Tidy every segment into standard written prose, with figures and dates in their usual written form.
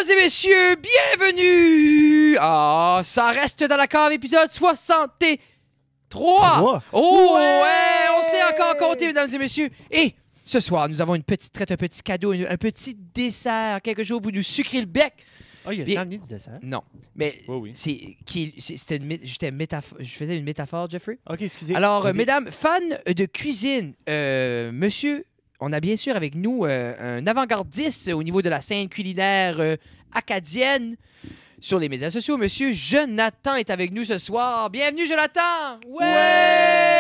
Mesdames et messieurs, bienvenue! Ah, ça reste dans la cave, épisode 63. Oh, ouais, on sait encore compter, mesdames et messieurs. Et ce soir, nous avons une petite traite, un petit cadeau, un petit dessert, quelque chose pour nous sucrer le bec. Ah, il y a amené du dessert? Non, mais oui. je faisais une métaphore, Jeffrey. OK, excusez. Alors, mesdames, fans de cuisine, monsieur, on a bien sûr avec nous un avant-gardiste au niveau de la scène culinaire acadienne sur les médias sociaux. Monsieur Jonathan est avec nous ce soir. Bienvenue, Jonathan! Ouais!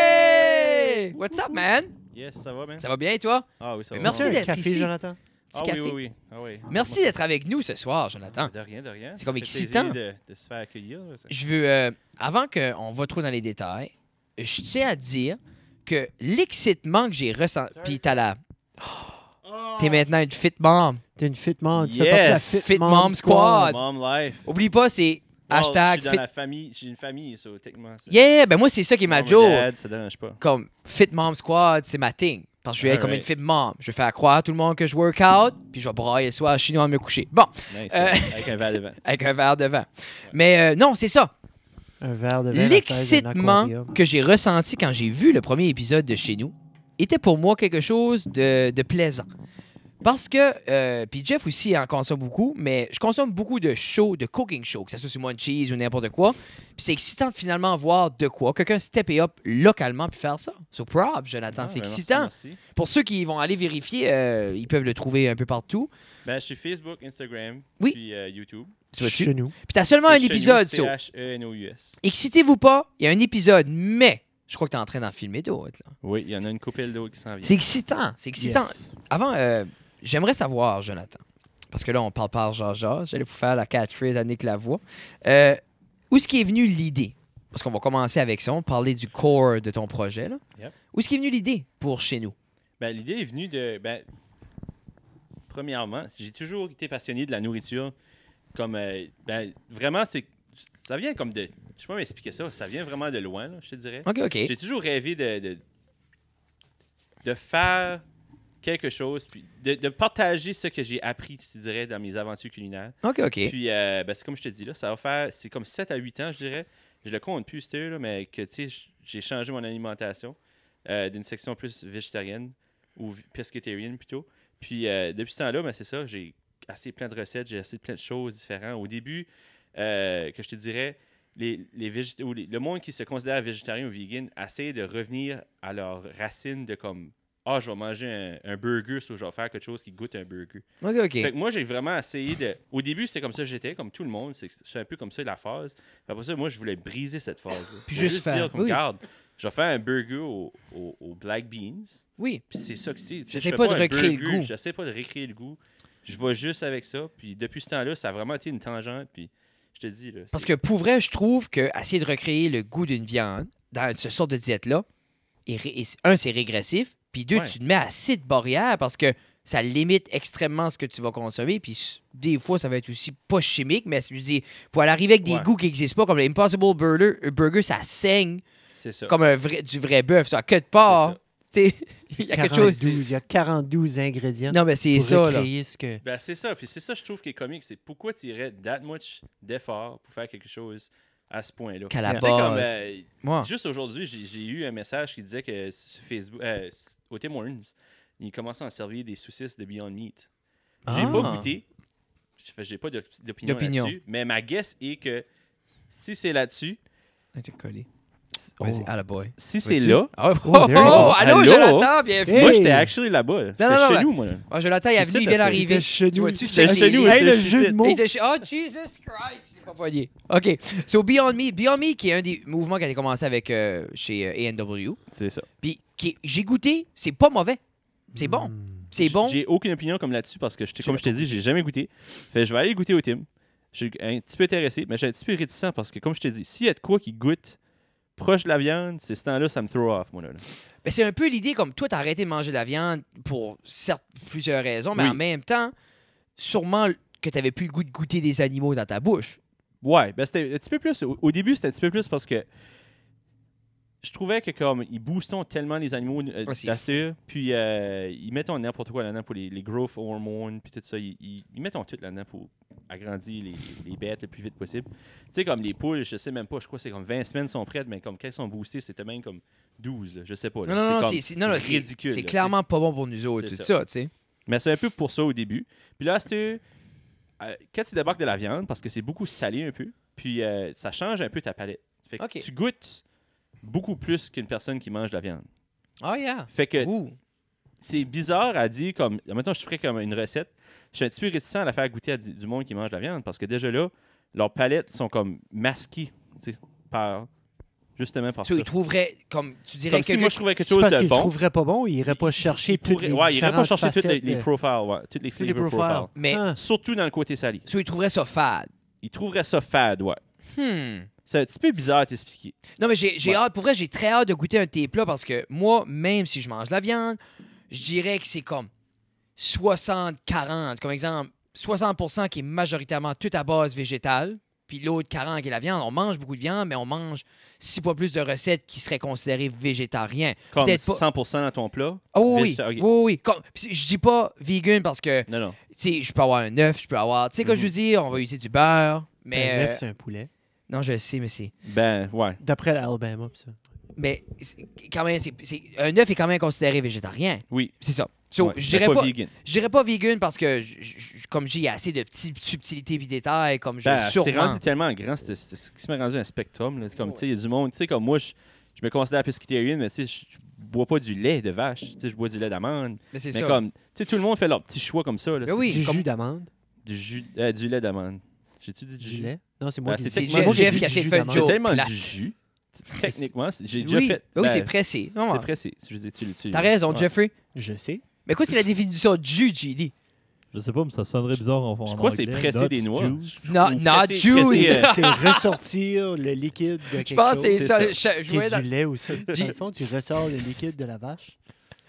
What's up, man? Yes, ça va, man? Ça va bien, toi? Ah oui, ça va. Merci un d'être café, ici. Jonathan? Ah Petit oui, café. oui. Ah, oui. Merci d'être avec nous ce soir, Jonathan. De rien, de rien. C'est comme Ça fait excitant. plaisir de se faire accueillir. Là, Je veux, avant qu'on va trop dans les détails, je tiens à dire que l'excitement que j'ai ressenti... Puis t'as la... T'es maintenant une fit mom. T'es une fit mom. Tu Yes, fais partie de la Fit Mom Squad. Mom life. Oublie pas, c'est hashtag Je suis fit... dans la famille. J'ai une famille, ça, techniquement. Ça. Yeah, ben moi, c'est ça qui est ma Mom and joke. dad, ça dérange pas. Comme Fit Mom Squad, c'est ma thing. Parce que je vais être comme une fit mom. Je vais faire croire à tout le monde que je work out, puis je vais brailler le soir chez nous à me coucher. Bon, Nice, avec un verre de vin. avec un verre de vin. Mais non, c'est ça. Un verre de verre. L'excitement que j'ai ressenti quand j'ai vu le premier épisode de Chez nous était pour moi quelque chose de plaisant. Parce que, puis Jeff aussi en consomme beaucoup, mais je consomme beaucoup de shows, de cooking shows, que ce soit sur Munchies ou n'importe quoi. Puis c'est excitant de finalement voir de quoi quelqu'un stepper up localement puis faire ça. So proud, Jonathan, c'est excitant. Merci. Pour ceux qui vont aller vérifier, ils peuvent le trouver un peu partout. Ben, je suis Facebook, Instagram, Oui. puis YouTube. Tu vois-tu? Chez nous. Puis t'as seulement un C'est chez épisode, nous, so. CHENOUS. Excitez-vous pas, il y a un épisode, mais je crois que t'es en train d'en filmer d'autres. là. Oui, il y en a une couple d'autres qui s'en viennent. C'est excitant, c'est excitant. Yes. Avant, j'aimerais savoir, Jonathan, parce que là, on parle par Georges, j'allais vous faire la catchphrase à Nick Lavoie. Où est-ce qu'est venue l'idée? Parce qu'on va commencer avec ça, on va parler du core de ton projet. Là. Yep. Où est-ce qu'est venue l'idée pour Chez nous? Ben, l'idée est venue de... Ben, premièrement, j'ai toujours été passionné de la nourriture. Comme, ben, vraiment, ça vient comme de... Je sais pas m'expliquer ça. Ça vient vraiment de loin, là, je te dirais. OK. J'ai toujours rêvé de faire quelque chose, puis de partager ce que j'ai appris, je te dirais, dans mes aventures culinaires. OK. Puis, ben, c'est comme je te dis, là, ça va faire... C'est comme 7 à 8 ans, je dirais. Je le compte plus, là, mais que, tu sais, j'ai changé mon alimentation d'une section plus végétarienne ou pescatarienne, plutôt. Puis, depuis ce temps-là, ben, c'est ça, j'ai assez plein de recettes, j'ai assez plein de choses différentes. Au début, que je te dirais, le monde qui se considère végétarien ou vegan essaie de revenir à leurs racines de comme je vais manger un burger, so je vais faire quelque chose qui goûte un burger. OK. Fait que moi, j'ai vraiment essayé de... Au début, c'était comme ça que j'étais, comme tout le monde. C'est un peu comme ça la phase. Puis après ça, moi, je voulais briser cette phase-là. Puis Je voulais juste faire- dire, comme, oui. regarde, je vais faire un burger aux black beans. Oui. Puis c'est ça que c'est. Tu sais, J'essaie je fais pas de un recréer le burger, goût. J'essaie pas de recréer le goût. Je vais juste avec ça. Puis depuis ce temps-là, ça a vraiment été une tangente. Puis je te dis... Là, Parce que pour vrai, je trouve que essayer de recréer le goût d'une viande dans ce sort de diète-là, c'est régressif, puis deux, Ouais. tu te mets assez de barrières parce que ça limite extrêmement ce que tu vas consommer, puis des fois, ça va être aussi pas chimique, mais je veux dire, pour aller arriver avec des Ouais. goûts qui n'existent pas, comme l'Impossible Burger, ça saigne c'est ça. comme du vrai bœuf. Ça, que de part, tu sais, il y a quelque chose... Il y a 42 ingrédients Non, mais c'est pour ça, là. recréer ce que... Ben, c'est ça. Puis c'est ça, je trouve, qui est comique. C'est pourquoi tu irais that much d'effort pour faire quelque chose à ce point-là. Qu'à la Tu sais, comme, base. Moi. juste aujourd'hui, j'ai eu un message qui disait que sur Facebook, au Tim Hortons, ils commençaient à en servir des saucisses de Beyond Meat. J'ai Ah. pas goûté. J'ai pas d'opinion D'opinion. là-dessus. Mais ma guess est que si c'est là-dessus, Ah, t'es collé. Oh. Vas-y, à la boy. si c'est Vois-tu? là, Oh, Oh, there you go. allô, Allô? Jonathan, bienvenue. Hey. moi, j'étais actually là-bas. J'étais non, chez ouais. nous, moi. Là. Ah, Jonathan, il est Je venu, sais il vient parce que d'arriver. j'étais chez Tu nous. vois-tu, J'étais check chez les- nous, Hey, le je jeu de mots! Oh, Jesus Christ! Je l'ai pas poigné. OK. So, Beyond Meat, qui est un des mouvements qui a été commencé avec chez A&W. C'est ça. Puis, j'ai goûté, c'est pas mauvais. C'est bon. C'est bon. J'ai aucune opinion comme là-dessus parce que, comme je t'ai dit, j'ai jamais goûté. Fait que je vais aller goûter au Tim. Je suis un petit peu intéressé, mais je suis un petit peu réticent parce que, comme je t'ai dit, s'il y a de quoi qui goûte proche de la viande, c'est ce temps-là, ça me throw off, moi. Là. Ben, c'est un peu l'idée comme toi, t'as arrêté de manger de la viande pour certes plusieurs raisons, mais Oui. en même temps, sûrement que t'avais plus le goût de goûter des animaux dans ta bouche. Ouais, ben c'était un petit peu plus. Au début, c'était un petit peu plus parce que je trouvais que comme ils boostent tellement les animaux c'est d'Astur, puis ils mettent n'importe quoi là-dedans pour les growth hormones, puis tout ça. Ils mettent tout là-dedans pour agrandir les bêtes le plus vite possible. Tu sais, comme les poules, je sais même pas, je crois que c'est comme 20 semaines sont prêtes, mais comme quand elles sont boostées, c'était même comme 12, là, je sais pas. Là. Non, C'est comme ridicule. C'est là, clairement pas bon pour nous autres, C'est tout ça. ça, tu sais. mais c'est un peu pour ça au début. Puis là, quand tu débarques de la viande, parce que c'est beaucoup salé un peu, puis ça change un peu ta palette. Fait que Ok. tu goûtes beaucoup plus qu'une personne qui mange de la viande. Oh, yeah. Fait que Ouh. c'est bizarre à dire comme. Maintenant, je ferais comme une recette. Je suis un petit peu réticent à la faire goûter à du monde qui mange de la viande parce que déjà là, leurs palettes sont comme masquées, tu sais, justement par Tu ça. trouverais, comme tu dirais Comme si que moi je trouvais quelque C'est chose parce de qu'il ne bon. trouverait pas bon, il n'irait pas chercher toutes les il irait pas différentes chercher toutes facettes les de- profiles, ouais, toutes les tous les flavor profiles. profiles. Mais- Ah. Surtout dans le côté salé. il trouverait ça fade. Ils trouveraient ça fade, ouais. Hmm. C'est un petit peu bizarre à t'expliquer. Non, mais j'ai Ouais. hâte, pour vrai, j'ai très hâte de goûter un de tes plats parce que moi, même si je mange de la viande, je dirais que c'est comme 60-40. Comme exemple, 60% qui est majoritairement tout à base végétale, puis l'autre 40 qui est la viande. On mange beaucoup de viande, mais on mange 6 fois plus de recettes qui seraient considérées végétariens. Comme Peut-être pas- 100% dans ton plat. Oh oui, Végéta- ok. oui, oui. Je dis pas vegan parce que, Non, non. tu sais, je peux avoir un œuf, je peux avoir... Tu sais, quand je veux dire, on va utiliser du beurre, mais... Un œuf, c'est un poulet. non, je le sais, mais c'est... Ben, ouais. D'après l'Alabama, pis ça. Mais quand même, un œuf est quand même considéré végétarien. Oui. C'est ça. So, Ouais, je mais dirais pas, vegan. je dirais pas vegan parce que, comme je dis, il y a assez de petites subtilités et détails, comme je Ben, c'est sûrement... rendu tellement grand, c'est ce qui s'est rendu un spectrum. Là. Comme, tu sais, il y a du monde, tu sais, comme moi, je me considère pescatarian, mais tu sais, je bois pas du lait de vache, tu sais, je bois du lait d'amande. Mais c'est Mais ça. comme, tu sais, tout le monde fait leur petit choix comme ça. Là. Ben oui. Du comme- jus d'amande. Du lait d'amande. J'ai-tu dit du Du jus? lait. Non, c'est moi Ben, qui c'est dis. techniquement- Moi, j'ai Jeff dit qui a du essayé de jus faire d'amande. C'est Joe tellement plate. du jus. Techniquement, j'ai déjà Oui, fait. ben oui, ben, c'est pressé. Non, c'est pressé. Je veux dire, T'as raison, ouais. Jeffrey. Je sais. Mais quoi, c'est la définition de jus, JD? Je sais pas, mais ça sonnerait bizarre en Je en crois que c'est anglais. pressé Nuts, des noix. juice. Non, Ou not pressé- juice. pressé, C'est ressortir le liquide de quelque Je pense que chose. c'est ça. c'est Je Qui voyais est dans- du lait aussi. Dans le fond, tu ressors le liquide de la vache.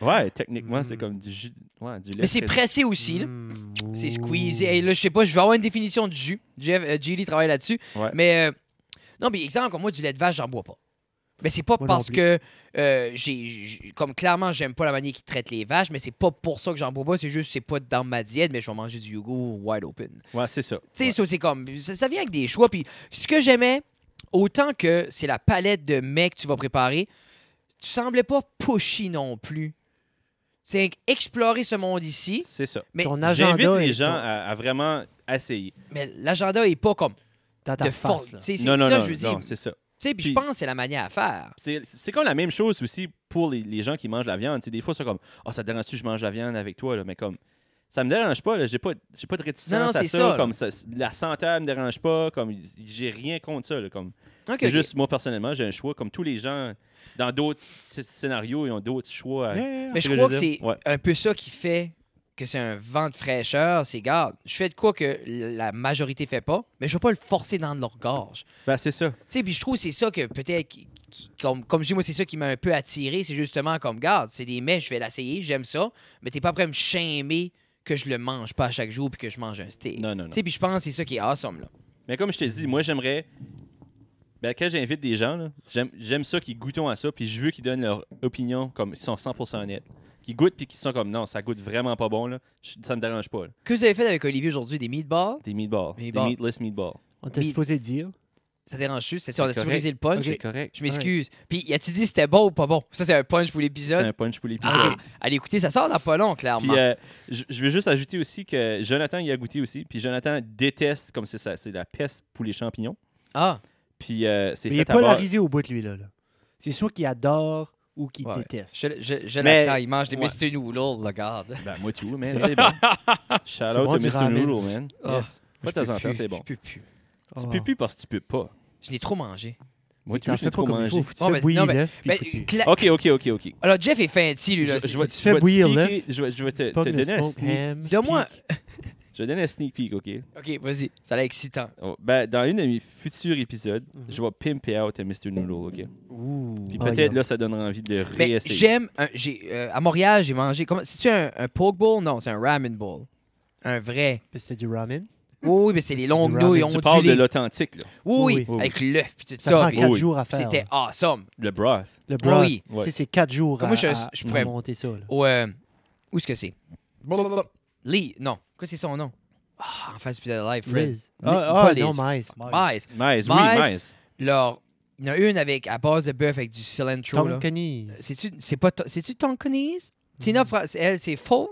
Ouais, techniquement, c'est Mm. comme du jus. Ouais, du lait. Mais c'est pressé. pressé aussi, là. Mm, C'est ouh. squeezé. Hey, là, je sais pas, je vais avoir une définition de jus. JD travaille là-dessus. Ouais. Mais, non, mais exemple, comme moi, du lait de vache, j'en bois pas. Mais c'est pas Moi non parce plus. que, comme clairement, j'aime pas la manière qu'ils traitent les vaches, mais c'est pas pour ça que j'en bois pas. C'est juste, c'est pas dans ma diète, mais je vais manger du yogourt wide open. Ouais, c'est ça. Tu sais, Ouais. ça, c'est comme, ça vient avec des choix. Puis ce que j'aimais, autant que c'est la palette de mets que tu vas préparer, tu semblais pas pushy non plus. C'est explorer ce monde ici, C'est ça. mais, Ton J'invite agenda les est gens ton- à vraiment essayer. mais l'agenda est pas comme dans ta de face. force. là. C'est Non, non, ça, non, je veux dire. non, c'est ça. Tu sais, puis je Puis- pense que c'est la manière à faire. C'est comme la même chose aussi pour les gens qui mangent la viande. Tu sais, des fois, c'est comme « ça te dérange-tu que je mange la viande avec toi? » là? Mais comme, ça me dérange pas. J'ai pas de réticence Non, non, à c'est ça. ça, là. Comme la santé elle me dérange pas. Comme, j'ai rien contre ça. Là, comme, Ok, c'est ok. juste, moi, personnellement, j'ai un choix. Comme tous les gens, dans d'autres scénarios, ils ont d'autres choix. Yeah. Mais je que crois je que veux c'est dire? Ouais. un peu ça qui fait que c'est un vent de fraîcheur. C'est, garde, je fais de quoi que la majorité fait pas, mais je vais pas le forcer dans leur gorge. Ben, c'est ça. Tu sais, puis je trouve que c'est ça que peut-être, comme je dis, moi, c'est ça qui m'a un peu attiré. C'est justement comme, garde, c'est des mets, je vais l'essayer, j'aime ça, mais t'es pas prêt à me shamer que je le mange pas à chaque jour puis que je mange un steak. Non, non, non. Tu sais, puis je pense que c'est ça qui est awesome, là. Mais comme je te dis, moi, j'aimerais. Ben, quand j'invite des gens, là, j'aime ça qu'ils goûtent à ça, puis je veux qu'ils donnent leur opinion comme ils sont 100% honnêtes. Qu'ils goûtent, puis qu'ils sont comme non, ça goûte vraiment pas bon, là. Ça me dérange pas. Là. Que vous avez fait avec Olivier aujourd'hui, des meatballs? Des meatballs. Meatballs. Des meatless meatballs. On t'a Mi- supposé dire. Ça dérange-tu? C'est C'est on a correct. surprisé le punch? C'est correct. Je m'excuse. Puis, as-tu dit c'était bon ou pas bon? Ça, c'est un punch pour C'est l'épisode. un punch pour l'épisode. Ah, allez écoutez, ça sort dans pas long, clairement. Puis je veux juste ajouter aussi que Jonathan y a goûté aussi. Puis Jonathan déteste, comme c'est ça, c'est la peste pour les champignons. Ah, Puis c'est Mais il est fait à base. polarisé au bout, lui, là. C'est soit qu'il adore ou qu'il ouais. déteste. Je Mais- l'attends. Il mange des ouais. Mr. Noodles, regarde. Ben, moi tout, man. C'est bon. Shout C'est out bon, to du Mr. ramen. Noodle, man. Ah, Yes. Pas de temps en temps, c'est bon. Je peux plus. Tu Oh. peux plus parce que tu peux pas. Je l'ai trop mangé. Moi, Tu tu t'en je fais l'ai pas trop comme il mangé. faut. Faut que tu Oh, fais mais- bouillir non, mais- l'œuf. puis Ben, faut que tu- OK. Alors, Jeff est fancy, lui. Là. Je vais Tu fais bouillir, là. je vais te Tu pognes le donner un smoked sneak. ham. Donne-moi... Je vais donner un sneak peek, OK? OK, vas-y. Ça a l'air excitant. Oh, ben, dans une de mes futurs épisodes, Mhm. je vais pimper out un Mr. Noodle, OK? Ouh. Puis Ah, peut-être yeah. là, ça donnera envie de Mais réessayer. j'aime... à Montréal, j'ai mangé... C'est-tu un poke bowl? Non, c'est un ramen bowl. Un vrai. Puis c'était du ramen. Oui, mais c'est les C'est longues du nouilles ramen. Tu parles de ondulées. l'authentique, là. Oui, Oui. avec l'œuf puis tout Ça ça. prend puis 4 oui. jours à faire. C'était awesome. Le broth. Le broth, oui. Ouais. c'est 4 jours Comme moi, à je pourrais- monter ça. Là. Où est-ce que c'est? Lee, non. Quoi, c'est son nom? En face du épisode live, Fred. Liz. pas Liz. Non, mais Maïs. Mais oui, Mais- mais. Alors, il y en a une avec à base de bœuf avec du cilantro. là. Tonkanese. C'est-tu Tonkanese? Tina, elle, c'est faux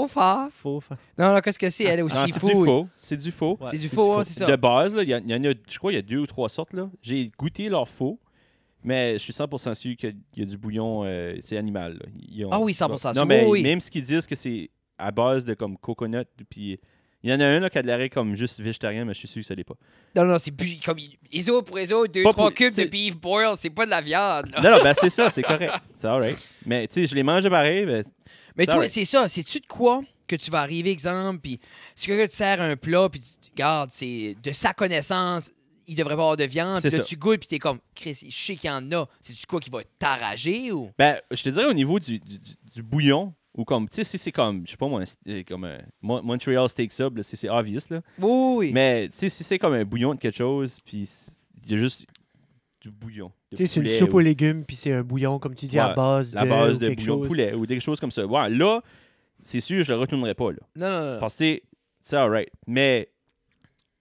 phare. Faux faire. Non, non, qu'est-ce que c'est? Elle est aussi Non, c'est du fou. faux. C'est du faux. Ouais, C'est du c'est faux, du hein, faux. c'est ça. De base, là, il y en a, je crois, il y a 2 ou 3 sortes. Là. J'ai goûté leur faux, mais je suis 100% sûr qu'il y a du bouillon, c'est animal. Là. Ah oui, 100% sûr, Non, mais oui. même ce qu'ils disent que c'est à base de comme coconut, puis il y en a un là, qui a de l'air comme juste végétarien, mais je suis sûr que ça l'est pas. Non, non, c'est comme ISO pour ISO, 2-3 Pas pour- cubes de c'est- beef boil, c'est pas de la viande. là. Non, non, ben c'est ça, c'est correct. C'est alright. Mais tu sais, je les mange pareil. Ben, Mais c'est toi, alright. c'est ça. C'est-tu de quoi que tu vas arriver, exemple, puis si quelqu'un te sert un plat, puis tu regardes, c'est de sa connaissance, il devrait pas avoir de viande, C'est puis là, ça. tu goûtes, puis t'es comme, Chris, je sais qu'il y en a. C'est-tu quoi qui va t'arrager ou? Ben, je te dirais au niveau du bouillon, ou comme, tu sais, si c'est comme, je sais pas moi, comme un Montreal Steak Sub, là, c'est obvious, là. Oui. Mais, tu sais, si c'est comme un bouillon de quelque chose, puis il y a juste du bouillon. de Tu sais, c'est une poulet soupe ou aux légumes, puis c'est un bouillon, comme tu dis, à Ouais, base la base ou de quelque bouillon de chose. poulet, ou des choses comme ça. Ouais, là, c'est sûr, je le retournerai pas, là. Non, non, non. Parce que c'est alright. Mais,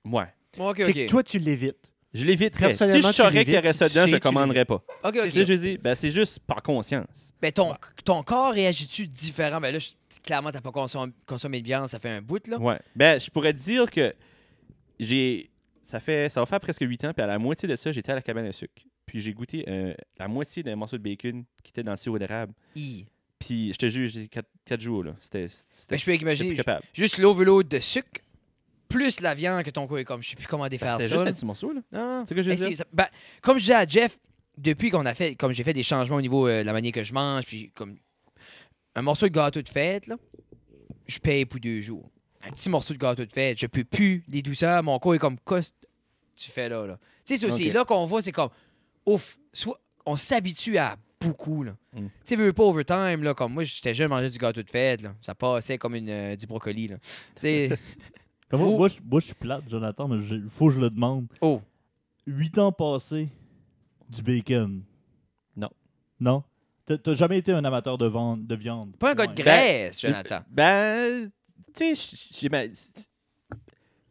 ouais, OK, C'est OK. que toi, tu l'évites. je l'éviterais. Si Personnellement, je tu saurais qu'il y l'évites, aurait si ça tu dedans, sais, je le tu commanderais pas. OK, Tu OK. sais, je dis, ben, c'est juste par conscience. Ben, ton corps réagit-tu différent? Ben là, clairement, t'as pas consommé de viande, ça fait un bout, là. Ouais. Ben, je pourrais te dire que ça va faire presque 8 ans, puis à la moitié de ça, j'étais à la cabane à sucre. Puis j'ai goûté la moitié d'un morceau de bacon qui était dans le sirop d'érable. Hi. Puis je te jure, j'ai 4 jours, là. Ben, je peux j'étais imaginer, plus capable. juste l'overload de sucre, plus la viande que ton corps est comme, je sais plus comment défaire C'était ça. juste là. un petit morceau, là. Non, non. C'est ce que je veux Ben, dire? ben, comme je disais à Jeff, depuis comme j'ai fait des changements au niveau de la manière que je mange, puis comme un morceau de gâteau de fête, là, je paye pour 2 jours. Un petit morceau de gâteau de fête, je peux plus les douceurs, mon corps est comme, qu'est-ce que tu fais là? Tu sais, c'est Ok. là qu'on voit, c'est comme, ouf, on s'habitue à beaucoup, là. Mm. Tu sais, veux pas overtime, là, comme moi, j'étais jeune, manger du gâteau de fête, là. Ça passait comme du brocoli, là. Tu sais, Comme Oh. moi, je suis plate, Jonathan, mais il faut que je le demande. oh, 8 ans passés, du bacon. Non. Non? T'as jamais été un amateur de viande? pas un gars de Ouais. graisse, Jonathan. Ben, tu sais,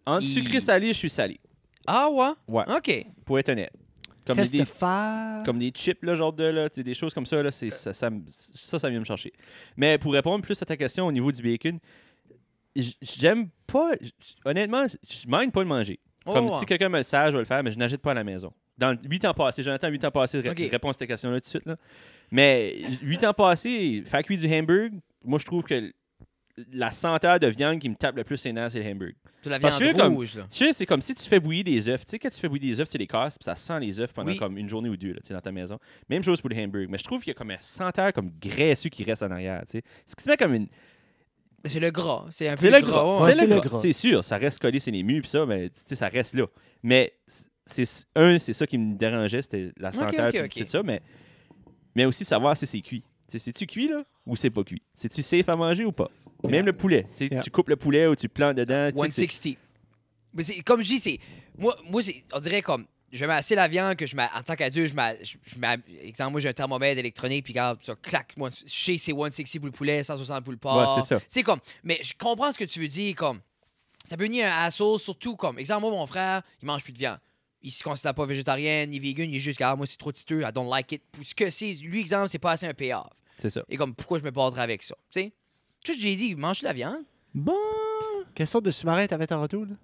entre sucré et salé, je suis salé. Ah ouais? Ouais. OK. Pour être honnête. Comme Test des, de faire. comme des chips, là, genre de là, tu sais, des choses comme ça, là, ça vient me chercher. Mais pour répondre plus à ta question au niveau du bacon, j'aime pas. Honnêtement, je mind pas le manger. Comme Oh, si quelqu'un me le sert, je vais le faire, mais je n'achète pas à la maison. Dans 8 ans passés, Jonathan, 8 ans passés, Ok. réponds à cette question-là tout de suite. Là. Mais 8 ans passés, faire cuire du hamburger, moi je trouve que la senteur de viande qui me tape le plus les nerfs, c'est le hamburger. c'est la Parce viande que comme- rouge, là. Tu sais, c'est comme si tu fais bouillir des œufs. Tu sais, quand tu fais bouillir des œufs, tu les casses, puis ça sent les œufs pendant Oui. comme une journée ou deux là, tu sais, dans ta maison. Même chose pour le hamburger. Mais je trouve qu'il y a comme un senteur comme graisseux qui reste en arrière. Tu sais. Ce qui se met comme une. Mais c'est le gras. C'est un peu C'est le gras. ouais. c'est C'est le le gras. gras. C'est sûr, ça reste collé sur les murs, puis ça, mais tu sais, ça reste là. Mais c'est ça qui me dérangeait, c'était la senteur, ok, puis ok. tout ça. Mais aussi savoir si c'est cuit. Tu sais, c'est-tu cuit, là, ou c'est pas cuit? C'est-tu safe à manger ou pas? Même le poulet. Tu sais, Yeah. tu coupes le poulet ou tu plantes dedans. tu sais, c'est- 160. Mais c'est, comme je dis, c'est. Moi on dirait comme. Je mets assez la viande que en tant qu'adulte, exemple, moi j'ai un thermomètre électronique, puis regarde, ça claque. Moi, je sais que c'est 160 pour le poulet, 160 pour le porc. Ouais, c'est ça. C'est comme. Mais je comprends ce que tu veux dire, comme. Ça peut venir un assaut, surtout comme. Exemple, moi, mon frère, il mange plus de viande. Il se considère pas végétarien ni vegan, il est juste, regarde, moi, c'est trop titeux, I don't like it. Pour ce que c'est, lui, exemple, c'est pas assez un payoff. C'est ça. Et comme, pourquoi je me battrais avec ça? Tu sais? Tout ce que j'ai dit, mange de la viande. Bon. Quelle sorte de sous-marin t'avais tantôt, là?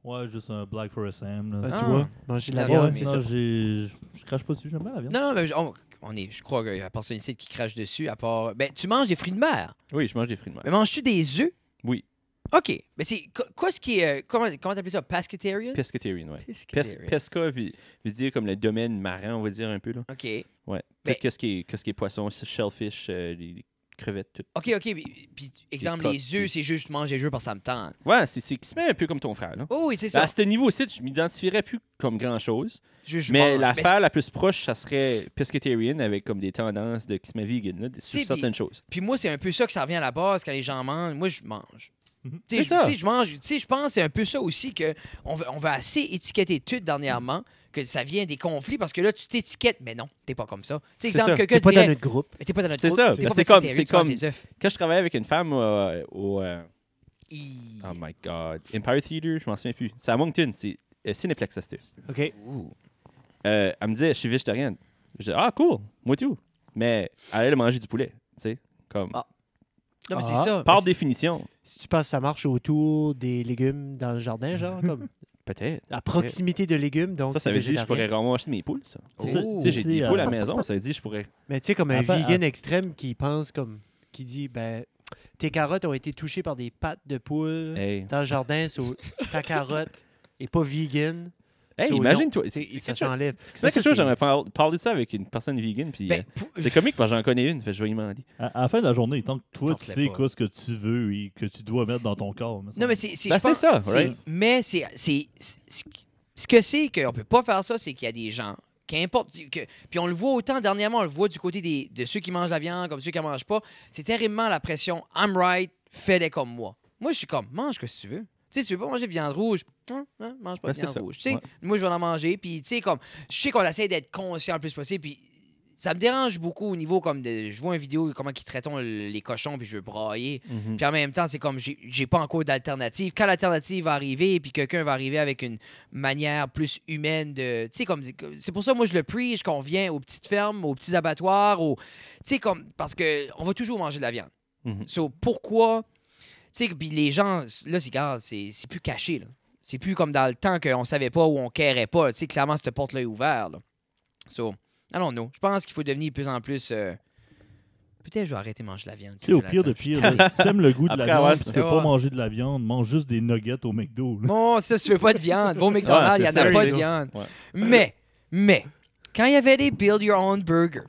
Ouais, juste un Black Forest Ham. Là. Ah, Ah. tu vois, manger de la La viande, viande, c'est non, ça. je crache pas dessus, j'aime bien la viande. Non, non, mais je crois qu'il y a personne ici qui crache dessus, à part. Ben, tu manges des fruits de mer. Oui, je mange des fruits de mer. Mais manges-tu des œufs? Oui. OK. Mais c'est. Quoi ce qui est. Comment t'appelles ça? Pescatarian? Pescatarian, ouais. Pescatarian. Pesca veut dire comme le domaine marin, on va dire un peu. Là. OK. Ouais. Mais- Peut-être qu'est-ce qui est poisson, shellfish, les crevettes, tout. OK. Puis, exemple, coques, les œufs, puis- c'est juste je mange des œufs parce que ça me tente. Ouais, c'est qui se met un peu comme ton frère. Là. Oh, oui, c'est Ben, ça. à ce niveau-ci, je m'identifierais plus comme grand-chose. Juste, je Mais mange. l'affaire la plus proche, ça serait pescatarian avec comme des tendances de qui se met vegan là, sur C'est certaines choses. Puis moi, c'est un peu ça que ça revient à la base quand les gens mangent. Moi, je mange. C'est ça. Je mange. Je pense que c'est un peu ça aussi qu'on va assez étiqueter tout dernièrement, que ça vient des conflits parce que là, tu t'étiquettes, mais non, t'es pas comme ça. Tu sais, exemple, ça. quelqu'un T'es pas dirait, dans notre groupe. mais t'es pas dans notre C'est groupe, ça. t'es Ben, pas c'est pescatarian, comme- tu manges des œufs. Quand je travaillais avec une femme au Hi. oh my God, Empire Theater, je m'en souviens plus. C'est à Moncton, c'est Cineplex Astus. OK. Ouh. Elle me disait, je suis végétarienne. Je disais, ah, cool, moi tout. Mais elle allait manger du poulet, tu sais. Comme, Ah. Non, mais Ah. c'est ça. par Mais définition, Si tu penses que ça marche autour des légumes dans le jardin, genre, comme peut-être. à proximité de légumes, donc Ça c'est veut dire que je végétarien. pourrais ramasser mes poules, ça. c'est- Oh. Tu sais, j'ai des C'est, poules à la maison, ça veut dire que je pourrais. Mais tu sais, comme un Enfin, vegan extrême qui pense comme... qui dit, ben, tes carottes ont été touchées par des pattes de poule Hey, dans le jardin, so, ta carotte est pas vegan. hey, So, imagine-toi. non, C'est ça quelque chose- s'enlève. c'est Mais quelque ça, chose, j'aimerais parler de ça avec une personne vegan, puis Ben, c'est comique parce que j'en connais une, fait que je vais y demander. À la fin de la journée, tant que toi, Tu tu t'en sais plais pas. quoi ce que tu veux et que tu dois mettre dans ton corps. me Non, semble. mais c'est Ben, je c'est pense- ça, c'est- right? Mais ce que c'est qu'on peut pas faire ça, c'est qu'il y a des gens, qu'importe, puis on le voit autant dernièrement, on le voit du côté de ceux qui mangent la viande comme ceux qui en mangent pas, c'est terriblement la pression « I'm right, fais-les comme moi ». Moi, je suis comme « mange ce que tu veux ». Tu sais, si tu veux pas manger de viande rouge, mange pas Ben, de c'est viande ça. rouge. Tu sais, Ouais. moi, je vais en manger, puis tu sais, comme, je sais qu'on essaie d'être conscient le plus possible, puis ça me dérange beaucoup au niveau comme de. Je vois une vidéo comment ils traitent les cochons, puis je veux brailler. Mhm. Puis en même temps, c'est comme j'ai pas encore d'alternative. Quand l'alternative va arriver, puis quelqu'un va arriver avec une manière plus humaine de. Tu sais, comme. C'est pour ça, moi, je le preach qu'on vient aux petites fermes, aux petits abattoirs, tu sais, comme. Parce qu'on va toujours manger de la viande. Mhm. So, pourquoi. Tu sais, puis les gens, là, c'est plus caché, là. C'est plus comme dans le temps qu'on savait pas ou on carait pas. Tu sais, clairement, cette porte-là est ouverte, là. So, I don't know. Je pense qu'il faut devenir de plus en plus. Peut-être que je vais arrêter de manger de la viande. Tu sais, au pire de pire, là, si t'aimes le goût de la Après avoir viande, puis tu ça. peux pas manger de la viande, mange juste des nuggets au McDo. là. Bon, ça, tu veux pas de viande. Va au McDonald's, il Ouais, n'y en c'est a ça, pas c'est de ça. viande. Ouais. Mais, quand il y avait des Build Your Own Burger,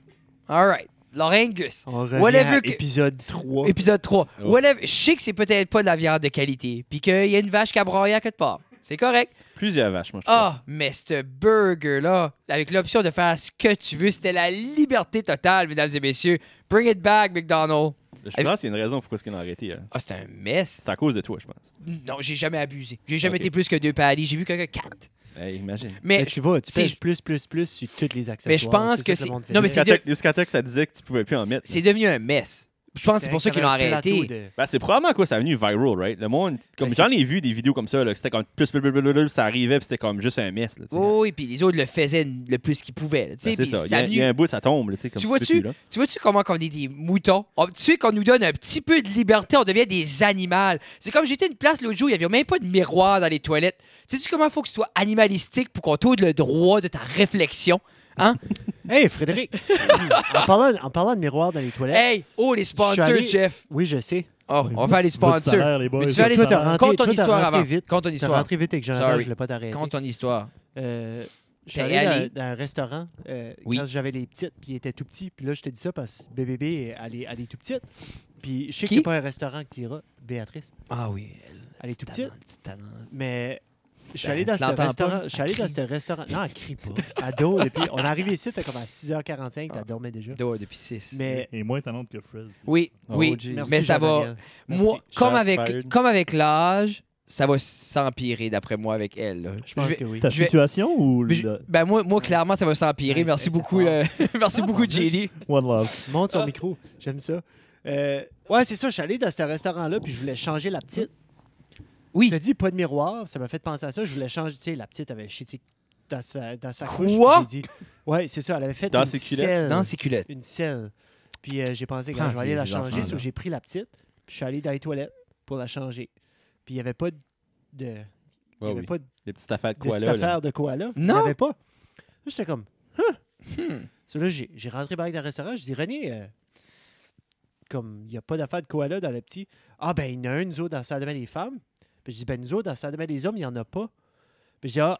all right, Laurengus, On revient Whatever à que- épisode 3. épisode 3, Oh. whatever, je sais que c'est peut-être pas de la viande de qualité, puis qu'il y a une vache qui a braillé à quelque part. C'est correct. Plusieurs vaches, moi, je crois. Ah, mais ce burger-là, avec l'option de faire ce que tu veux, c'était la liberté totale, mesdames et messieurs. Bring it back, McDonald's. Je pense qu'il y a une raison pourquoi ils ont arrêté. Hein. Ah, c'était un mess. C'est à cause de toi, je pense. Non, j'ai jamais abusé. J'ai jamais Ok. été plus que 2 patties. J'ai vu que 4. Hey, imagine. Mais Mais, tu vois, tu c'est- pèses plus sur tous les accessoires. Mais je pense C'est que ça c'est- le monde non, mais faisait. c'est de- Jusqu'à temps que ça disait que tu pouvais plus en mettre. c'est devenu un mess. Je pense que c'est pour ça qu'ils l'ont T'avais un plateau arrêté. de- Ben, c'est probablement quoi, ça a venu viral, right? Le monde, comme Ben, j'en ai vu des vidéos comme ça, là, que c'était comme plus, ça arrivait, puis c'était comme juste un mess. Là, tu sais. Oui, puis les autres le faisaient le plus qu'ils pouvaient. là, tu sais, Ben, c'est puis ça. Il y, ça a, a il venu- y a un bout, ça tombe. Là, tu sais, comme Tu tu vois-tu? peux plus, là. Tu vois-tu comment on est des moutons? Tu sais qu'on nous donne un petit peu de liberté, on devient des animaux. C'est comme j'étais à une place l'autre jour, il n'y avait même pas de miroir dans les toilettes. Sais-tu comment il faut que ce soit animalistique pour qu'on t'ôte le droit de ta réflexion? Hein? Hey, Frédéric! en parlant de miroir dans les toilettes, Hey! Oh, les Je sponsors, suis allé- Jeff! oui, je sais. Oh, on va faire les Votre sponsors. salaire, les boys. Mais tu vas aller- Toi, t'as rentré- Conte ton toi, t'as histoire rentré avant. vite. Conte ton T'as histoire. rentré vite avec Jonathan, Sorry. je ne l'ai pas t'arrêter. Conte ton histoire. Je suis T'es allé allé? dans un restaurant Oui. quand j'avais les petites, puis ils étaient tout petits. Puis là, je te dis ça parce que BBB, elle est tout petite. Puis je sais que Qui? c'est pas un restaurant que tu iras, Béatrice. Ah oui, Elle est tout petite. petite. Mais je suis Ben, allé dans tu ce l'entends restaurant. pas? Je suis allé Elle dans crie. ce restaurant. Non, elle crie pas. Elle dort depuis. On est arrivé ici, c'était comme à 6h45, puis elle dormait déjà. Depuis 6. Mais Et moins talente que Fred. Oui, Oh, oui. geez. merci, Mais ça va. Jean-Daniel. Merci. Moi, comme Shots avec, fired. comme avec l'âge, ça va s'empirer d'après moi avec elle. Là. Je pense vais- que oui. Ta Je vais- situation ou mais ben moi, clairement, ça va s'empirer. Nice, Merci c'est beaucoup, fort. merci beaucoup, JD. One Love? Monte son Ah. micro. J'aime ça. Ouais, c'est ça. Je suis allé dans ce restaurant-là, puis je voulais changer la petite. Oui. Je te dis, pas de miroir. Ça m'a fait penser à ça. Je voulais changer. Tu sais, la petite avait chié dans sa Quoi? couche. puis j'ai dit, ouais, c'est ça. Elle avait fait Dans une ses culottes? selle. Dans ses culottes. Une selle. Puis j'ai pensé que Ah, je vais aller la les changer. enfants, So, là. j'ai pris la petite, puis je suis allé dans les toilettes pour la changer. Puis il n'y avait pas de. Il y Ouais, avait oui. pas de Les petites affaires de petite koala. là. affaire de koala. Il n'y Non. avait pas. Là, j'étais comme. Hmm. So, là, j'ai rentré back dans le restaurant. Je dis, René, comme il n'y a pas d'affaire de koala dans le petit. Ah, ben, il y en a un, nous autres, dans la salle de bain des femmes. Puis je dis, ben, nous autres, dans la salle de bain des hommes, il n'y en a pas. Puis je dis, ah,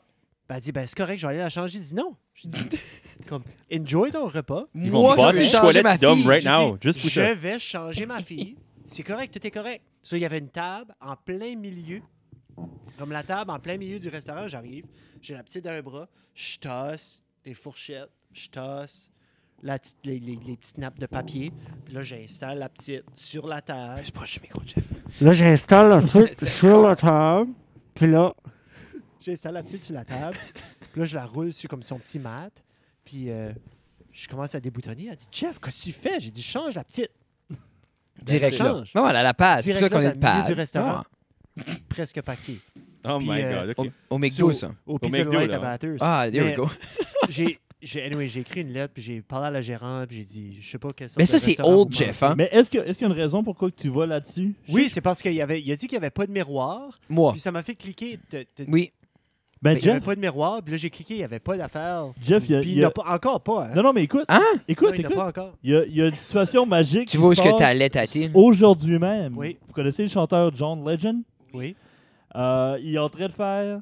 ben, elle dit, ben, c'est correct, je vais aller la changer. Je dis, non. Je dis, comme, enjoy ton repas. Ils vont Moi, se je bâtir vais une changer toilette ma d'homme fille. right J'ai now. dit, Juste pour je ça. vais changer ma fille. C'est correct, tout est correct. So, il y avait une table en plein milieu. Comme la table en plein milieu du restaurant, j'arrive. J'ai la petite dans un bras. Je tasse des fourchettes. Je tasse les petites nappes de papier. Puis là, j'installe la petite sur la table. Plus proche du micro, Jeff. Là, j'installe la petite sur la table. Puis là, j'installe la petite sur la table. Puis là, je la roule sur comme son petit mat. Puis je commence à déboutonner. Elle dit, Jeff, qu'est-ce que tu fais? J'ai dit, change la petite. Direct là. change. Non, elle a la pâte. C'est pour ça Direct qu'on là, est de dans le milieu pâte. du restaurant. Presque paquet. Oh Puis, my God, OK. Au McDo, So, ça. Au Pizza McDo, Light là. à Batters. Ah, there we Mais- go. Anyway, j'ai écrit une lettre, puis j'ai parlé à la gérante, puis j'ai dit, je sais pas quelle sorte Mais ça, de c'est restaurant old, vous Jeff, pensez. hein? Mais est-ce qu'il y a une raison pourquoi que tu vas là-dessus? Oui, c'est parce qu'il a dit qu'il n'y avait pas de miroir, Moi. puis ça m'a fait cliquer. Oui. Ben, Il n'y avait Jeff, pas de miroir, puis là, j'ai cliqué, il n'y avait pas d'affaire. Jeff, il y a- Puis il il y n'y a... a pas, encore pas, hein? Non, non, mais écoute. Hein? Écoute, Non, il n'y en a écoute. pas encore. Il y a une situation magique. Tu qui vois où se est-ce que passe ta lettre a été? Aujourd'hui même. Oui. Vous connaissez le chanteur John Legend? Oui. Il est en train de faire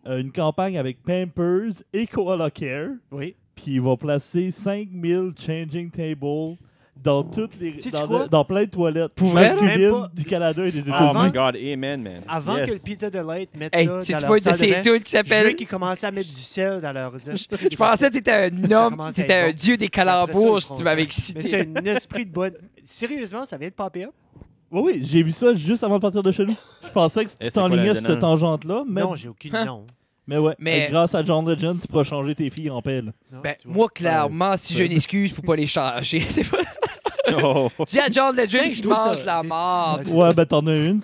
une campagne avec Pampers et Koala Care. Oui. Puis il va placer 5000 changing tables dans toutes les Sais-tu quoi? dans plein de toilettes Pour vrai, là? masculines Même pas- du Canada et des Oh Avant- my God, amen, man. Avant Yes. que le Pizza Delight mette Hey, ça c'est dans tu leur pas de salle de ces bain, tunes qui je voulais s'appellent. qu'ils commençaient à mettre du sel dans leurs... Je pensais que t'étais un Ça homme, commence à t'étais être un bon. dieu des Après ça, calembours, ils si feront tu m'avais ça. excité. Mais c'est un esprit de bonne... Sérieusement, ça vient de popper up? Oui, oui, j'ai vu ça juste avant de partir de chez nous. Je pensais que tu c'est quoi t'enlignais la sur cette tendance? tangente-là, mais, Non, j'ai aucune... Hein? Non. mais ouais, Mais- grâce à John Legend, tu pourras changer tes filles en pelle. Non, Ben, tu vois. moi, clairement, si j'ai une excuse pour pas les changer, c'est pas. Oh. Dis à John Legend C'est que je qui trouve ça, mange la c'est- marde. Ouais, c'est Ouais, ça. ben t'en as une,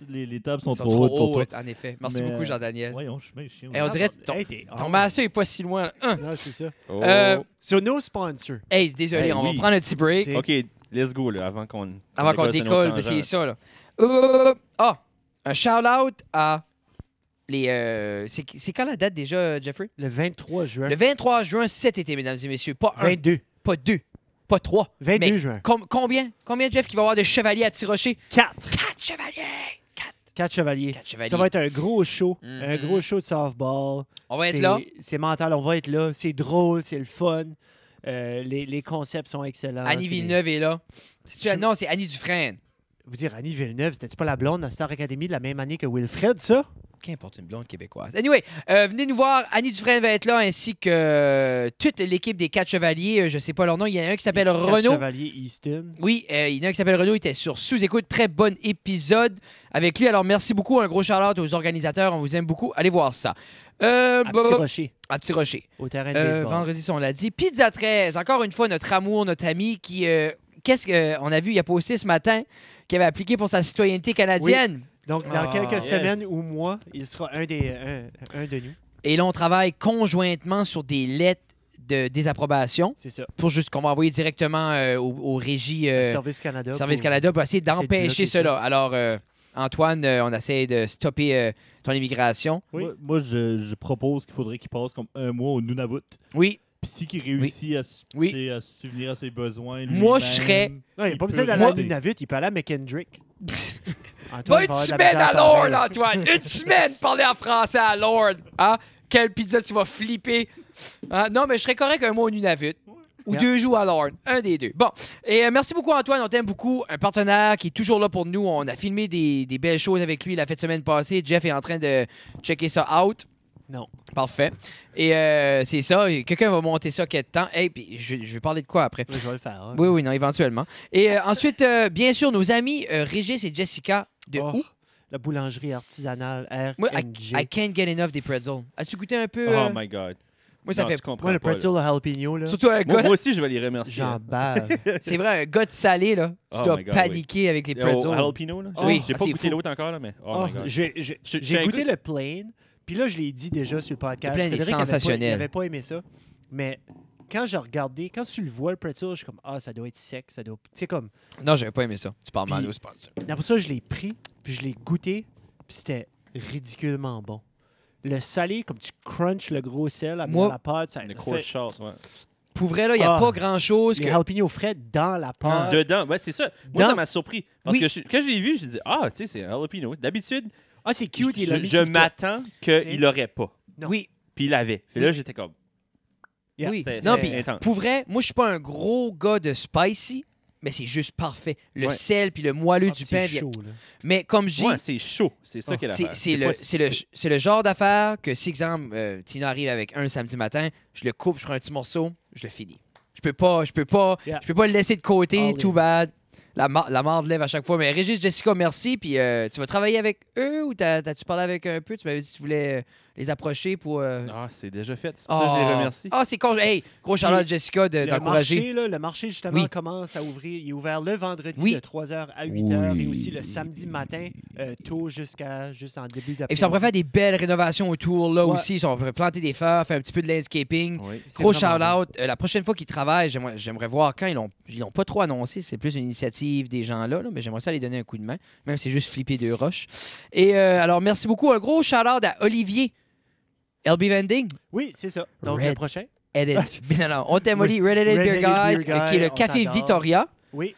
les tables sont Ils sont trop hautes pour toi. hautes, en effet. Merci Mais, beaucoup, Jean-Daniel. Voyons, je suis bien chiant. Hey, on dirait que ton, Hey, t'es- ton masseur est pas si loin. là. Non, c'est ça. Oh. So, no sponsor. Hey, désolé, Hey, on va oui. prendre un petit break C'est- OK, let's go, là, avant qu'on avant qu'on sur notre décolle. Mais tangente. c'est ça, là. Un shout-out à les. C'est quand la date déjà, Jeffrey? Le 23 juin. Le 23 juin cet été, mesdames et messieurs. Pas un, 22. pas deux, pas trois. 22 mais juin. Combien, Jeff, qui va y avoir de chevaliers à Petit Rocher? 4. 4 chevaliers! 4 chevaliers. 4 chevaliers. Ça va être un gros show. Mhm. Un gros show de softball. On va être C'est- là. C'est mental, on va être là. C'est drôle, c'est le fun. Les concepts sont excellents. Annie C'est- Villeneuve est là. Je- Non, c'est Annie Dufresne. Vous dire, Annie Villeneuve, c'était-tu pas la blonde à Star Academy de la même année que Wilfred, ça? Qu'importe, une blonde québécoise. Anyway, venez nous voir. Annie Dufresne va être là, ainsi que toute l'équipe des 4 chevaliers. Je sais pas leur nom. Il y en a un qui s'appelle Quatre Renaud. Chevalier Easton. Oui, il y en a un qui s'appelle Renaud. Il était sur Sous-Écoute. Très bon épisode avec lui. Alors, merci beaucoup. Un gros shout-out aux organisateurs. On vous aime beaucoup. Allez voir ça. À Petit Rocher, À Petit Rocher. au terrain de baseball. Vendredi, on l'a dit. Pizza 13. Encore une fois, notre amour, notre ami qui... Qu'est-ce qu'on a vu? Il a posté ce matin qu'il avait appliqué pour sa citoyenneté canadienne. Donc, dans Ah, quelques yes. semaines ou mois, il sera un de nous. Et là, on travaille conjointement sur des lettres de désapprobation C'est ça. pour juste qu'on va envoyer directement aux régies Service Canada. Service pour- Canada pour essayer d'empêcher bloquer ça. cela. Alors, Antoine, on essaie de stopper ton immigration. Oui. Moi, je propose qu'il faudrait qu'il passe comme un mois au Nunavut. Oui, Puis si qu'il réussit à, Oui. tu sais, à se souvenir à ses besoins, Moi, lui-même, je serais- Non, il n'y a pas besoin peut d'aller à rester. Nunavut, il peut aller à McKendrick. Antoine va une avoir de la semaine misère à Lord, pareil. Antoine. Une semaine parler en français à Lord. Hein? Quelle pizza tu vas flipper. Hein? Non, mais je serais correct un mois au Nunavut. Ou Yeah. 2 jours à Lord. Un des deux. Bon. Et merci beaucoup, Antoine. On t'aime beaucoup. Un partenaire qui est toujours là pour nous. On a filmé des belles choses avec lui la fête semaine passée. Jeff est en train de checker ça out. Non. Parfait. Et c'est ça. Quelqu'un va monter ça quelque temps. Hey, puis je vais parler de quoi après? Oui, je vais le faire. hein. Oui, oui, non, éventuellement. Et ensuite, bien sûr, nos amis Régis et Jessica de Oh, où? La boulangerie artisanale Moi, RNG. I can't get enough des pretzels. As-tu goûté un peu? Oh my God. Moi, ça Non, fait... tu comprends Moi, le pas, là. pretzel de jalapeno, là, Surtout un Moi gars... aussi, je vais les remercier. j'en bave. C'est vrai, un gars de salé, là. Tu Oh dois my God, paniquer avec les Au pretzels. jalapeno, là? Oui, J'ai pas c'est goûté fou. l'autre encore, là, mais... Oh, Oh, my God. j'ai J'ai un goûté goût- le plain, puis là, je l'ai dit déjà sur le podcast. Le plain est Frédéric avait pas- sensationnel. Il n'avait pas aimé ça. Mais quand j'ai regardé, quand tu le vois, le pretzel, je suis comme, ah, ça doit être sec, ça doit... Tu sais, comme... Non, j'avais pas aimé ça. Tu parles mal Puis- au sponsor. Après ça, je l'ai pris, puis je l'ai goûté, puis c'était ridiculement bon. Le salé, comme tu crunches le gros sel avec Moi- la pâte, ça Le fait... court shot, ouais. Pour vrai, là, il n'y a Ah. pas grand-chose Les que... jalapenos frais dans la pâte. Dedans, ouais, c'est ça. Moi, Dans- ça m'a surpris. Parce Oui. que quand je l'ai vu, j'ai dit, ah, tu sais, c'est un jalapeno. D'habitude, Ah, c'est cute, il l'a mis je sur le top. m'attends qu'il l'aurait pas. Non. Oui, Puis il l'avait. Puis là, j'étais comme, Yeah. oui. C'était- Non, c'était puis intense. pour vrai, moi, je suis pas un gros gars de spicy, mais c'est juste parfait. Le Ouais. sel puis le moelleux Ah, du c'est pain. vient- chaud, là. Mais comme je dis, ouais, c'est chaud. C'est ça Oh, qu'elle a c'est fait. c'est le genre d'affaire que si, exemple, Tina arrive avec un samedi matin, je le coupe sur un petit morceau, je le finis. Je peux pas le laisser de côté, Ah oui. too bad. La marde lève à chaque fois. Mais Régis, Jessica, merci. Puis tu vas travailler avec eux ou t'as-tu parlé avec eux un peu? Tu m'avais dit que tu voulais les approcher pour... Ah, c'est déjà fait. C'est pour ça que je les remercie. Ah, c'est con. Hey, gros Charlotte, Jessica, d'encourager. Le marché, justement, Oui. commence à ouvrir. Il est ouvert le vendredi Oui. de 3h à 8h Oui. et aussi le samedi matin, tôt juste en début d'après-midi. Et puis, on pourrait faire des belles rénovations autour, là, Ouais. aussi. On pourrait planter des fleurs, faire un petit peu de landscaping. Oui. C'est Gros vraiment shout-out. La prochaine fois qu'ils travaillent, j'aimerais voir quand ils l'ont pas trop annoncé. C'est plus une initiative des gens là, mais j'aimerais ça les donner un coup de main. Même si c'est juste flipper deux roches. Et alors, merci beaucoup. Un gros shout-out à Olivier. LB Vending. Oui, c'est ça. Donc, Red. le prochain? Edit. Non, on t'aime, Oli. Red Edit Beer Red Guys, Edit Beer qui est le Guy, on Café t'adore. Vittoria, Oui.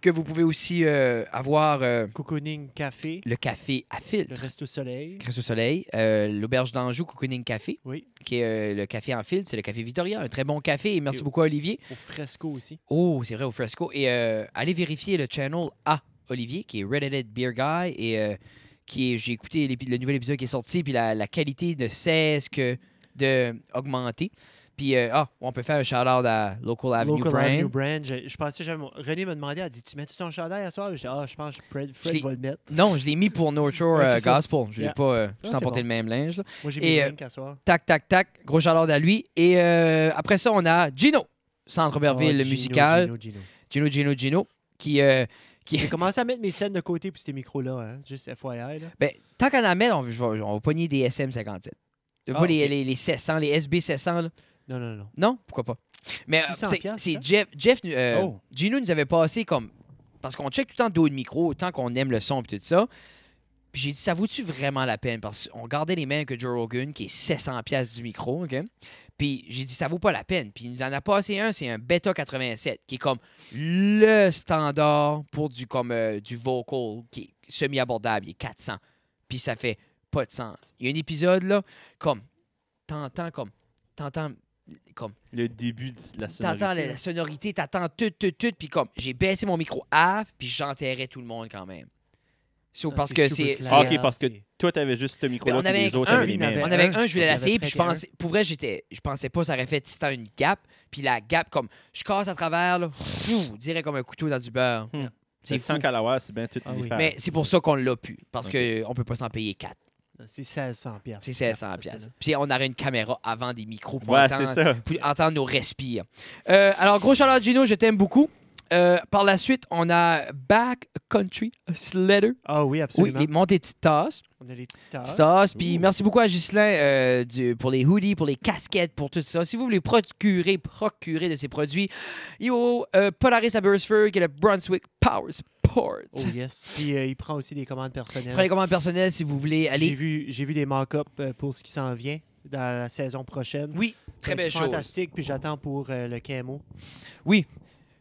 que vous pouvez aussi avoir Cocooning Café, le café à le filtre. Resto Soleil. Crèche au soleil, l'auberge d'Anjou Cocooning Café, Oui. qui est le café en filtre, c'est le café Vittoria, un très bon café. Et merci Et- beaucoup à Olivier. Au Fresco aussi. Oh, c'est vrai, au fresco. Et allez vérifier le channel à Olivier, qui est Red Headed Beer Guy. Et j'ai écouté le nouvel épisode qui est sorti, puis la qualité ne cesse que d'augmenter. Puis, on peut faire un shout-out à Local Avenue Local Brand. Avenue Brand. Je pensais jamais. René m'a demandé, elle dit, tu mets-tu ton chandail à soir? Je dis, je pense que Fred Je l'ai- va le mettre. Non, je l'ai mis pour North Shore Ouais, c'est ça. Gospel. Je l'ai Yeah. pas tout c'est emporté bon. le même linge. Là. Moi, j'ai Et, mis Link à soir. Tac, tac, tac. Gros shout-out à lui. Et après ça, on a Gino, Centre Auberville, le Gino, musical. Gino. Qui J'ai commencé à mettre mes scènes de côté pour ces micros-là, hein, juste FYI. Là. ben, tant qu'à en mettre, on va pogner des SM57. Pas Ah, les, ok. les 700, les SB700. Là. Non. Non? Pourquoi pas? Mais 600 c'est piastres, c'est ça? Jeff Oh. Gino nous avait passé comme... Parce qu'on check tout le temps dos de micro, autant qu'on aime le son et tout ça. Puis j'ai dit, ça vaut-tu vraiment la peine? Parce qu'on gardait les mêmes que Joe Rogan, qui est 700$ piastres du micro, OK? Puis j'ai dit, ça vaut pas la peine. Puis il nous en a passé un, c'est un Beta 87, qui est comme le standard pour du vocal, qui est semi-abordable, il est 400. Puis ça fait pas de sens. Il y a un épisode, là, t'entends Le début de la sonorité. t'entends la sonorité, t'entends tout, puis comme, j'ai baissé mon micro half, puis j'enterrais tout le monde quand même. So, Ah, parce c'est que super c'est... clair. Ah, OK, parce que c'est- toi, t'avais juste ce micro-là, Ben, on puis avait les autres un, avaient les il y en mêmes. On avait un, un, je voulais on l'essayer, avait puis je prêté pensais, pour vrai, je pensais pas ça aurait fait si c'était une gap, puis la gap, comme, je casse à travers, là, dirait comme un couteau dans du beurre. C'est C'est fou. 100 calories, c'est bien tout Ah les oui. faire. Mais c'est pour ça qu'on l'a pu, parce Ok. qu'on peut pas s'en payer 4. C'est 1600 piastres. C'est 700 pièces. Puis on aurait une caméra avant des micros pour, Ouais, c'est ça. entendre nos respires. Alors, gros shout-out Gino, je t'aime beaucoup. Par la suite, on a Backcountry Sledder. Ah oui, Oui, absolument. monte des petites tasses. On a les petites tasses. Petites tasses. Puis Ouh. merci beaucoup à Ghislain pour les hoodies, pour les casquettes, pour tout ça. Si vous voulez procurer de ces produits, il y a Polaris à Burstford, qui est le Brunswick Power Sport. Oh yes. Puis il prend aussi des commandes personnelles. Prenez les commandes personnelles si vous voulez J'ai aller. vu des mock-ups pour ce qui s'en vient dans la saison prochaine. Oui, très belle chose. Fantastique. Puis j'attends pour le camo. Oui.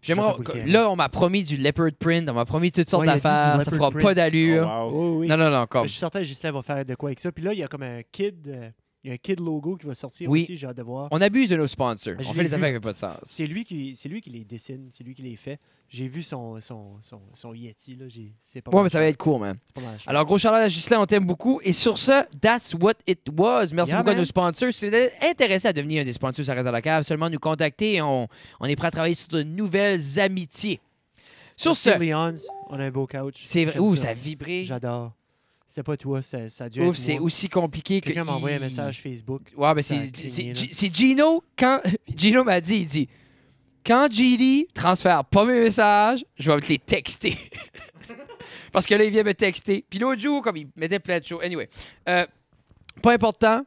J'aimerais. J'attends pour le Là, on m'a promis du leopard print, on m'a promis toutes sortes Ouais, il a dit d'affaires. du Ça leopard fera print. pas d'allure. Oh, wow. Oh oui. Non, comme. Je suis certain que Ghislain va faire de quoi avec ça. Puis là, il y a comme un kid. Il y a un kid logo qui va sortir Oui. aussi. J'ai hâte de voir. On abuse de nos sponsors. Je On l'ai fait les vu. affaires qui n'ont pas de sens. C'est lui qui les dessine. C'est lui qui les fait. J'ai vu son Yeti. Là. C'est pas Ouais, mal mais ça va cher. être cool, man. C'est pas mal cher. Alors, gros Charlotte à Ghislain, on t'aime beaucoup. Et sur ça, that's what it was. Merci Yeah, beaucoup à man. nos sponsors. Si vous êtes intéressé à devenir un des sponsors, ça reste dans la cave. Seulement nous contacter et on est prêt à travailler sur de nouvelles amitiés. Sur ce, Leon's, on a un beau couch. c'est vrai. J'aime Ouh, ça. ça a vibré. J'adore. C'était pas toi, ça a dû Ouf, être c'est moi. aussi compliqué que. Quelqu'un m'a envoyé un message Facebook. Ouais, ben Ça a c'est cligné, c'est Gino. Quand Gino m'a dit, il dit quand GD transfère pas mes messages, je vais te les texter. Parce que là, il vient me texter. Puis l'autre jour, comme il mettait plein de choses. Anyway, pas important.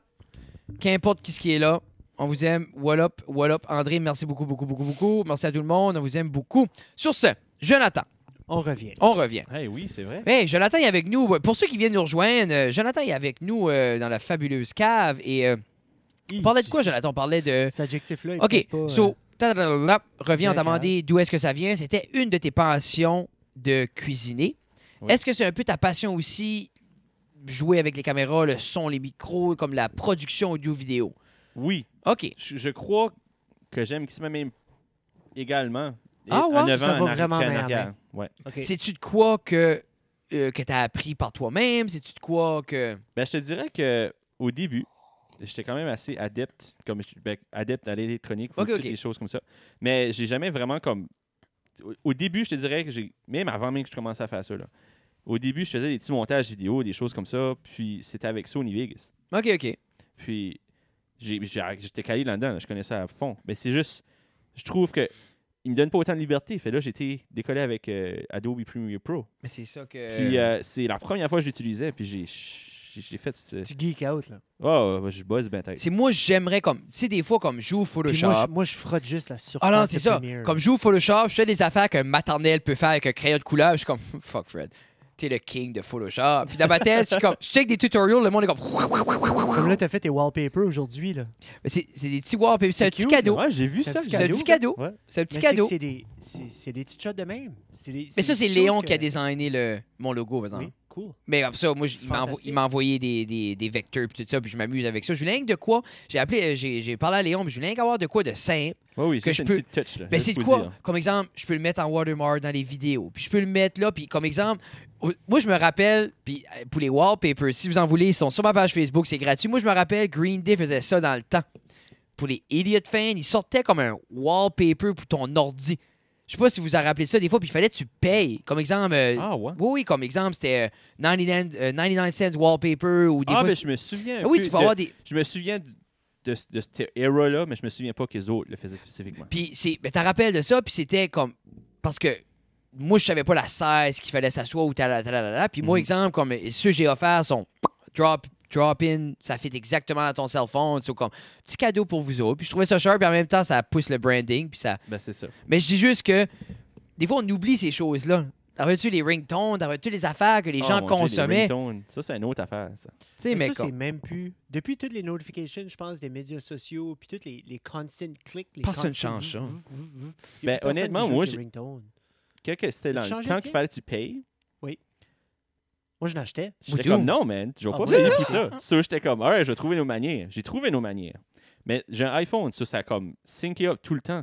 Qu'importe qui est là. On vous aime. What up, what up. André, merci beaucoup, beaucoup, beaucoup, beaucoup. Merci à tout le monde. On vous aime beaucoup. Sur ce, Jonathan, On revient. on revient. Hey, oui, c'est vrai. Hey, Jonathan est avec nous. Pour ceux qui viennent nous rejoindre, Jonathan est avec nous dans la fabuleuse cave. Et on parlait de quoi, Jonathan? On parlait de... Cet adjectif-là, il OK, peut pas, so, reviens, on t'a D'accord. demandé d'où est-ce que ça vient. C'était une de tes passions de cuisiner. Oui. Est-ce que c'est un peu ta passion aussi, jouer avec les caméras, le son, les micros, comme la production audio-vidéo? Oui. OK. Je crois que j'aime qui se met même également. Ah ouais? En 9 Ça ans, va vraiment en main à arrière. main. Ouais. OK. C'est-tu de quoi que tu as appris par toi-même? C'est-tu de quoi que... Ben, je te dirais que au début, j'étais quand même assez adepte, adepte à l'électronique, ou Ok, toutes ok. les choses comme ça. Mais j'ai jamais vraiment comme... Au début, je te dirais que même avant même que je commençais à faire ça, là, au début, je faisais des petits montages vidéo, des choses comme ça, puis c'était avec Sony Vegas. OK, OK. Puis j'étais calé là-dedans, là, je connaissais ça à fond. Mais c'est juste, je trouve que il me donne pas autant de liberté. Fait là, j'ai été décollé avec Adobe Premiere Pro. Mais c'est ça que... Puis c'est la première fois que je l'utilisais, puis j'ai fait... Tu geek out, là. Oh, je bosse ben tête. C'est moi, j'aimerais comme... Tu sais, des fois, comme je joue Puis Photoshop... moi, je frotte juste la surface. Ah non, c'est de ça. Premiere. Comme je joue au Photoshop, je fais des affaires qu'un maternel peut faire avec un crayon de couleur. Je suis comme, fuck Fred, t'es le king de Photoshop. Puis dans ma tête, je suis comme, je check des tutorials, le monde est comme... Comme là, t'as fait tes wallpapers aujourd'hui, là. Mais c'est des petits wallpapers, c'est un petit cute, cadeau. Ouais, j'ai vu C'est un ça. petit C'est un petit ça. cadeau. Ouais. C'est un petit Mais cadeau. c'est des petites shots de même. Mais ça, c'est Léon qui a designé mon logo, par exemple. Oui, cool. Mais comme ça, moi, Fantastique. il m'a envoyé des vecteurs puis tout ça, puis je m'amuse avec ça. Je voulais rien que de quoi. J'ai parlé à Léon, mais je voulais rien qu'avoir de quoi de simple. Oui, que c'est je une peux- petite touch. Là, Ben, juste c'est de pour le quoi? dire. Comme exemple, je peux le mettre en watermark dans les vidéos. Puis je peux le mettre là. Puis comme exemple, moi, je me rappelle, puis pour les wallpapers, si vous en voulez, ils sont sur ma page Facebook, c'est gratuit. Moi, je me rappelle, Green Day faisait ça dans le temps. Pour les idiot fans, ils sortaient comme un wallpaper pour ton ordi. Je sais pas si vous en rappelez ça des fois, puis il fallait que tu payes. Comme exemple, Ah ouais? oui, comme exemple, c'était 99 cents wallpaper ou des Ah, fois... ben je me souviens. Ah oui, plus tu peux de- avoir des... Je me souviens de cette era-là, mais je me souviens pas que les autres le faisaient spécifiquement. Puis ben, t'en rappelles de ça, puis c'était comme... Parce que moi, je savais pas la 16 qu'il fallait s'asseoir ou talalala. Puis moi, Mhm. exemple, comme ceux que j'ai offerts sont drop-in, ça fit exactement dans ton cell phone. C'est comme petit cadeau pour vous autres. Puis je trouvais ça cher, puis en même temps, ça pousse le branding. Puis ça... Ben c'est ça. Mais je dis juste que des fois, on oublie ces choses-là. T'avais-tu les ringtones, t'avais-tu les affaires que les Oh, gens mon Dieu, les consommaient? ringtones. Ça, c'est une autre affaire, ça. Tu sais, Mais mais ça, c'est comme... même plus. Depuis toutes les notifications, je pense, des médias sociaux, puis toutes les constant clics. Les Personne constant change ça. Il y a Ben, plus personne honnêtement, qui joue moi, avec j'ai- les ringtones. C'était dans Tu le changeais temps de qu'il tien? fallait que tu payes. Moi, je l'achetais. J'étais tout. comme, non, man, je vais Ah, pas oui? payer pour ça. Ça, j'étais comme, alright, je vais trouver nos manières. J'ai trouvé nos manières. Mais j'ai un iPhone, ça a comme syncé up tout le temps.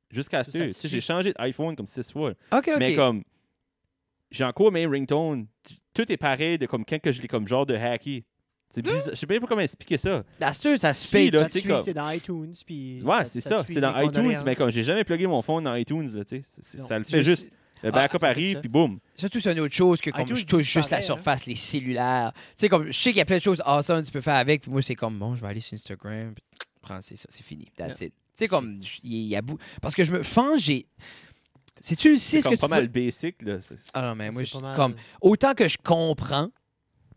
Jusqu'à ce Ça que, te tu sais, suit. j'ai changé d'iPhone comme 6 fois. OK, OK. Mais comme, j'ai encore mes ringtones. Tout est pareil de comme quand que je l'ai comme genre de hacky. C'est bizarre. Je sais même pas comment expliquer ça. La steur, ça Tu se suis, paye. là, Ça tu te sais, suit, comme- c'est dans iTunes. Puis Ouais, c'est ça. te suit C'est dans les iTunes, mais condoléances. comme j'ai jamais plugué mon phone dans iTunes, là, tu sais. Non. Ça le fait juste. Le backup ça fait arrive, ça. puis boum. Surtout, c'est une autre chose que comme iTunes je touche juste la disparaît, surface, les cellulaires. Tu sais, comme je sais qu'il y a plein de choses awesome que tu peux faire avec, puis moi, c'est comme, bon, je vais aller sur Instagram, puis prends, c'est ça, c'est fini. That's it. Tu sais, comme, il y a parce que je pense, sais-tu le C'est ce que comme tu pas peux- mal basic, là. Ah non, mais moi, C'est pas mal. comme, autant que je comprends,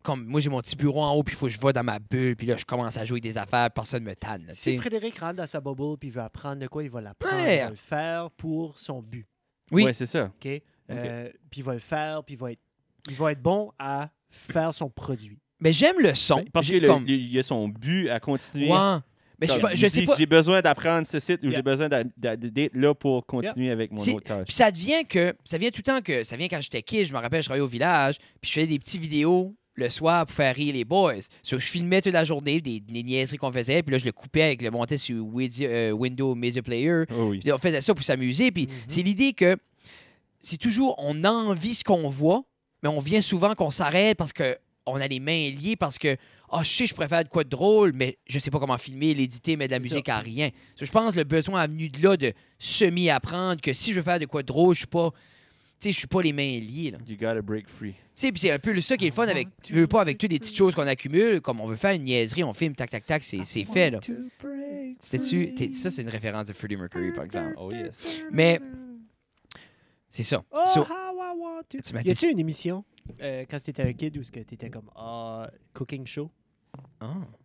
comme, moi, j'ai mon petit bureau en haut, puis il faut que je vais dans ma bulle, puis là, je commence à jouer avec des affaires, personne me tanne, là, tu Si sais. Frédéric rentre dans sa bubble puis il veut apprendre de quoi, il va l'apprendre. Ouais. Il va le faire pour son but. Oui. Ouais, c'est ça. OK? Puis il va le faire, puis il va être bon à faire son produit. Mais j'aime le son. Ben, Parce J'ai qu'il comme... il y a son but à continuer. Ouais. Mais Comme, je il sais dit, pas. J'ai besoin d'apprendre ce site ou Yeah. j'ai besoin d'être là pour continuer avec mon C'est- autre tâche. Puis ça vient tout le temps que ça vient quand j'étais kid, je me rappelle, je travaillais au village, puis je faisais des petites vidéos le soir pour faire rire les boys. So, je filmais toute la journée des niaiseries qu'on faisait, puis là je le coupais avec le montais sur Windows Media Player. Oh oui. Puis on faisait ça pour s'amuser, puis c'est l'idée que c'est toujours on envie ce qu'on voit, mais on vient souvent qu'on s'arrête parce que on a les mains liées parce que je sais je préfère de quoi de drôle, mais je sais pas comment filmer, l'éditer, mettre de la C'est musique ça. à rien. So, je pense que le besoin est venu de là de semi-apprendre que si je veux faire de quoi de drôle, je suis pas je suis pas les mains liées là. You gotta break free. Tu sais, puis c'est un peu ça qui est le fun avec tu veux pas avec toutes les petites choses qu'on accumule, comme on veut faire une niaiserie, on filme tac tac tac, c'est fait là. Ça c'est une référence de Freddie Mercury par exemple. Oh yes. Mais c'est ça. Oh, So, how I want to. tu m'as Y a-tu une émission quand t'étais un kid où t'étais comme cooking show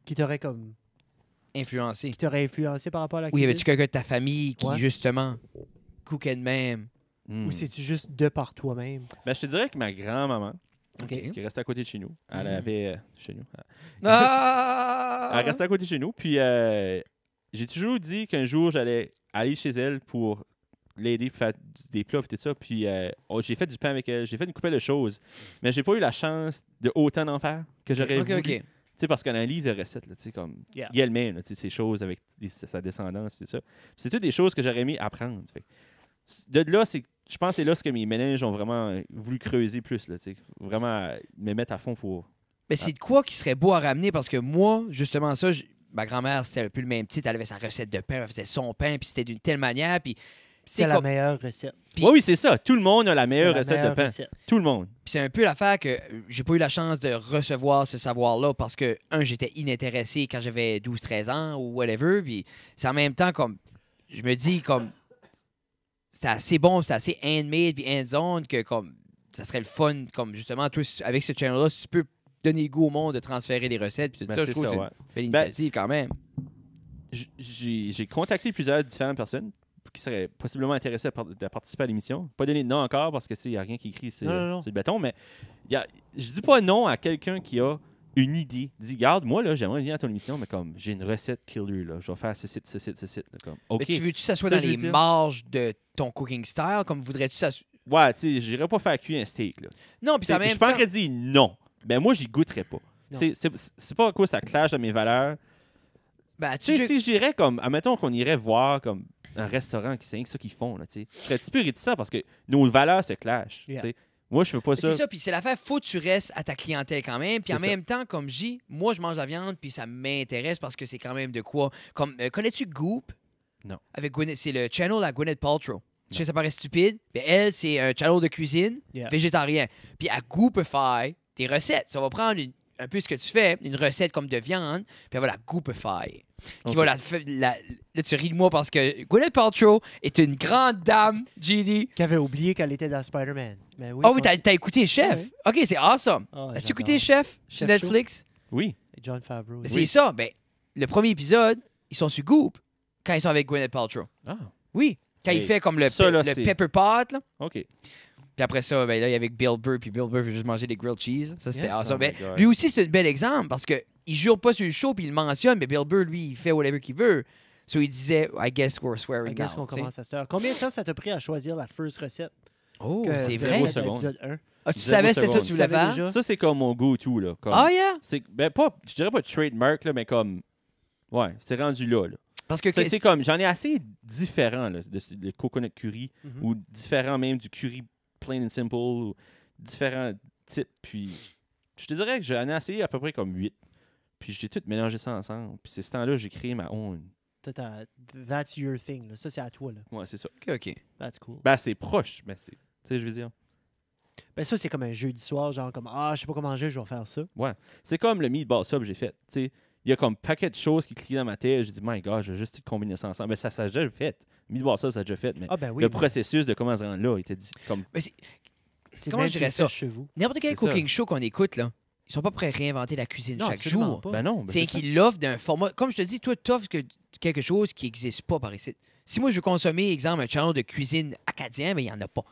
qui t'aurait comme influencé. qui t'aurait influencé par rapport à la Ou y cuisine? avait-tu quelqu'un de ta famille qui, Ouais. justement, cookait de même? Hmm. Ou c'est-tu juste de par toi-même? Ben, je te dirais que ma grand-maman, OK. qui restait à côté de chez nous, elle Mhm. avait... chez nous. Ah! Elle restait à côté de chez nous, puis j'ai toujours dit qu'un jour, j'allais aller chez elle pour l'aider pour faire des plats et tout ça. Puis j'ai fait du pain avec elle, j'ai fait une couple de choses, mais j'ai pas eu la chance de autant d'en faire que j'aurais OK, voulu. OK. Tu sais, parce qu'on a un livre de recettes, là, tu sais, comme Yeah. il y a le même, là, tu sais, ces choses avec sa descendance, tout ça. C'est toutes des choses que j'aurais aimé apprendre. Fait que de là, je pense que c'est là ce que mes méninges ont vraiment voulu creuser plus, là, tu sais, vraiment me mettre à fond pour... Mais c'est de quoi qui serait beau à ramener parce que moi, justement, ça, ma grand-mère, c'était un peu le même titre. Elle avait sa recette de pain, elle faisait son pain, puis c'était d'une telle manière. Puis C'est la meilleure recette. Puis- Oui, c'est ça. Tout le monde a la meilleure C'est la recette de meilleure pain. recette. Tout le monde. Puis c'est un peu l'affaire que j'ai pas eu la chance de recevoir ce savoir-là parce que, j'étais inintéressé quand j'avais 12-13 ans ou whatever. Puis c'est en même temps comme, je me dis comme, c'est assez bon, c'est assez handmade puis hands-on que comme, ça serait le fun, comme justement, toi, avec ce channel-là, si tu peux donner le goût au monde de transférer les recettes. Puis tout Ben, ça, je c'est trouve que ça, c'est ouais. une belle initiative quand même. J'ai contacté plusieurs différentes personnes qui seraient possiblement intéressées à participer à l'émission. Pas donné de nom encore parce que il n'y a rien qui écrit sur Non. le béton, mais je dis pas non à quelqu'un qui a une idée. Dis, garde, moi, là, j'aimerais venir à ton émission, mais comme j'ai une recette killer, là, je vais faire ce site. Là, comme, OK. Mais tu veux-tu que ça soit Ça, dans je veux les dire. marges de ton cooking style? Comme voudrais-tu ça... Ouais, tu sais, j'irais pas faire cuire un steak, là. Non, puis ça Je même suis pas en temps... train de dire non. Ben moi, j'y goûterais pas. Non. C'est pas à quoi ça clash à mes valeurs. Ben, Tu sais, si je dirais comme, admettons qu'on irait voir comme un restaurant qui c'est rien que ça qu'ils font, là, tu sais. Je serais un petit peu réticent parce que nos valeurs se clashent. Yeah. tu sais. Moi, je veux pas ça. C'est ça, puis c'est l'affaire, faut que tu restes à ta clientèle quand même. Puis en C'est ça. même temps, comme je dis, moi, je mange la viande, puis ça m'intéresse parce que c'est quand même de quoi. Comme, connais-tu Goop? Non. Avec Gwyneth, c'est le channel à Gwyneth Paltrow. Je sais que ça paraît stupide, mais elle, c'est un channel de cuisine Yeah. végétarien. Puis à Goopify, des recettes. Ça va prendre un peu ce que tu fais, une recette comme de viande, puis elle va la Goopify. Qui Ok. va là, tu ris de moi parce que Gwyneth Paltrow est une grande dame, GD. Qui avait oublié qu'elle était dans Spider-Man. Mais oui, Ah oui, t'as écouté Chef? Ouais. OK, c'est awesome. Ah, As-tu j'adore. écouté Chef sur Chef Show. Netflix? Oui. John Favreau. Ben, c'est ça. Ben, le premier épisode, ils sont sur Goop quand ils sont avec Gwyneth Paltrow. Ah, Oui. Quand il Hey, fait comme le ça, là, c'est- pepper pot, là. OK. Puis après ça, ben là, il y avait Bill Burr, puis Bill Burr veut juste manger des grilled cheese. Ça, c'était Yeah. awesome. Oh my Ben, God. lui aussi, c'est un bel exemple parce que il jure pas sur le show, puis il le mentionne, mais Bill Burr, lui, il fait whatever qu'il veut. So, il disait, I guess we're swearing I guess now. qu'on tu sais. commence à cette heure. Combien de temps ça t'a pris à choisir la first recette? Oh, que c'est vous vrai. avez Zéro fait dans seconde. l'épisode 1? Ah, tu Zéro savais c'était ça que seconde. tu voulais Tu savais faire? déjà? Ça, c'est comme mon go-to, là. Comme, Ah, yeah? ben, pas, je dirais pas trademark, là, mais comme... Ouais, c'est rendu là. Parce que C'est comme, j'en ai assez différents, là, de coconut curry, Mhm. ou différents même du curry plain and simple, ou différents types. Puis, je te dirais que j'en ai essayé à peu près comme 8. Puis, j'ai tout mélangé ça ensemble. Puis, c'est ce temps-là, j'ai créé ma own. Toi, that's your thing. Là. Ça, c'est à toi. Là. Ouais, c'est ça. OK. That's cool. Ben, c'est proche, mais c'est... Tu sais, je veux dire. Ben, ça, c'est comme un jeudi soir, genre comme je sais pas comment manger, je vais faire ça. C'est comme le meatball sub que j'ai fait. Tu sais, il y a comme paquet de choses qui cliquent dans ma tête. J'ai dit, my God, je vais juste tout combiner ça ensemble. Ben, ça a déjà fait. Meatball sub, ça a déjà fait. Mais Ah, ben oui. le mais processus de comment se rendre là était dit comme... c'est comment même je dirais fait ça? chez vous. N'importe quel C'est ça. cooking show qu'on écoute, là, ils sont pas prêts à réinventer la cuisine Non, chaque absolument jour. pas. Ben non. Ben C'est ça. qu'ils l'offrent d'un format. Comme je te dis, toi, tu offres quelque chose qui n'existe pas par ici. Si moi, je veux consommer, exemple, un channel de cuisine acadien, ben il n'y en a pas.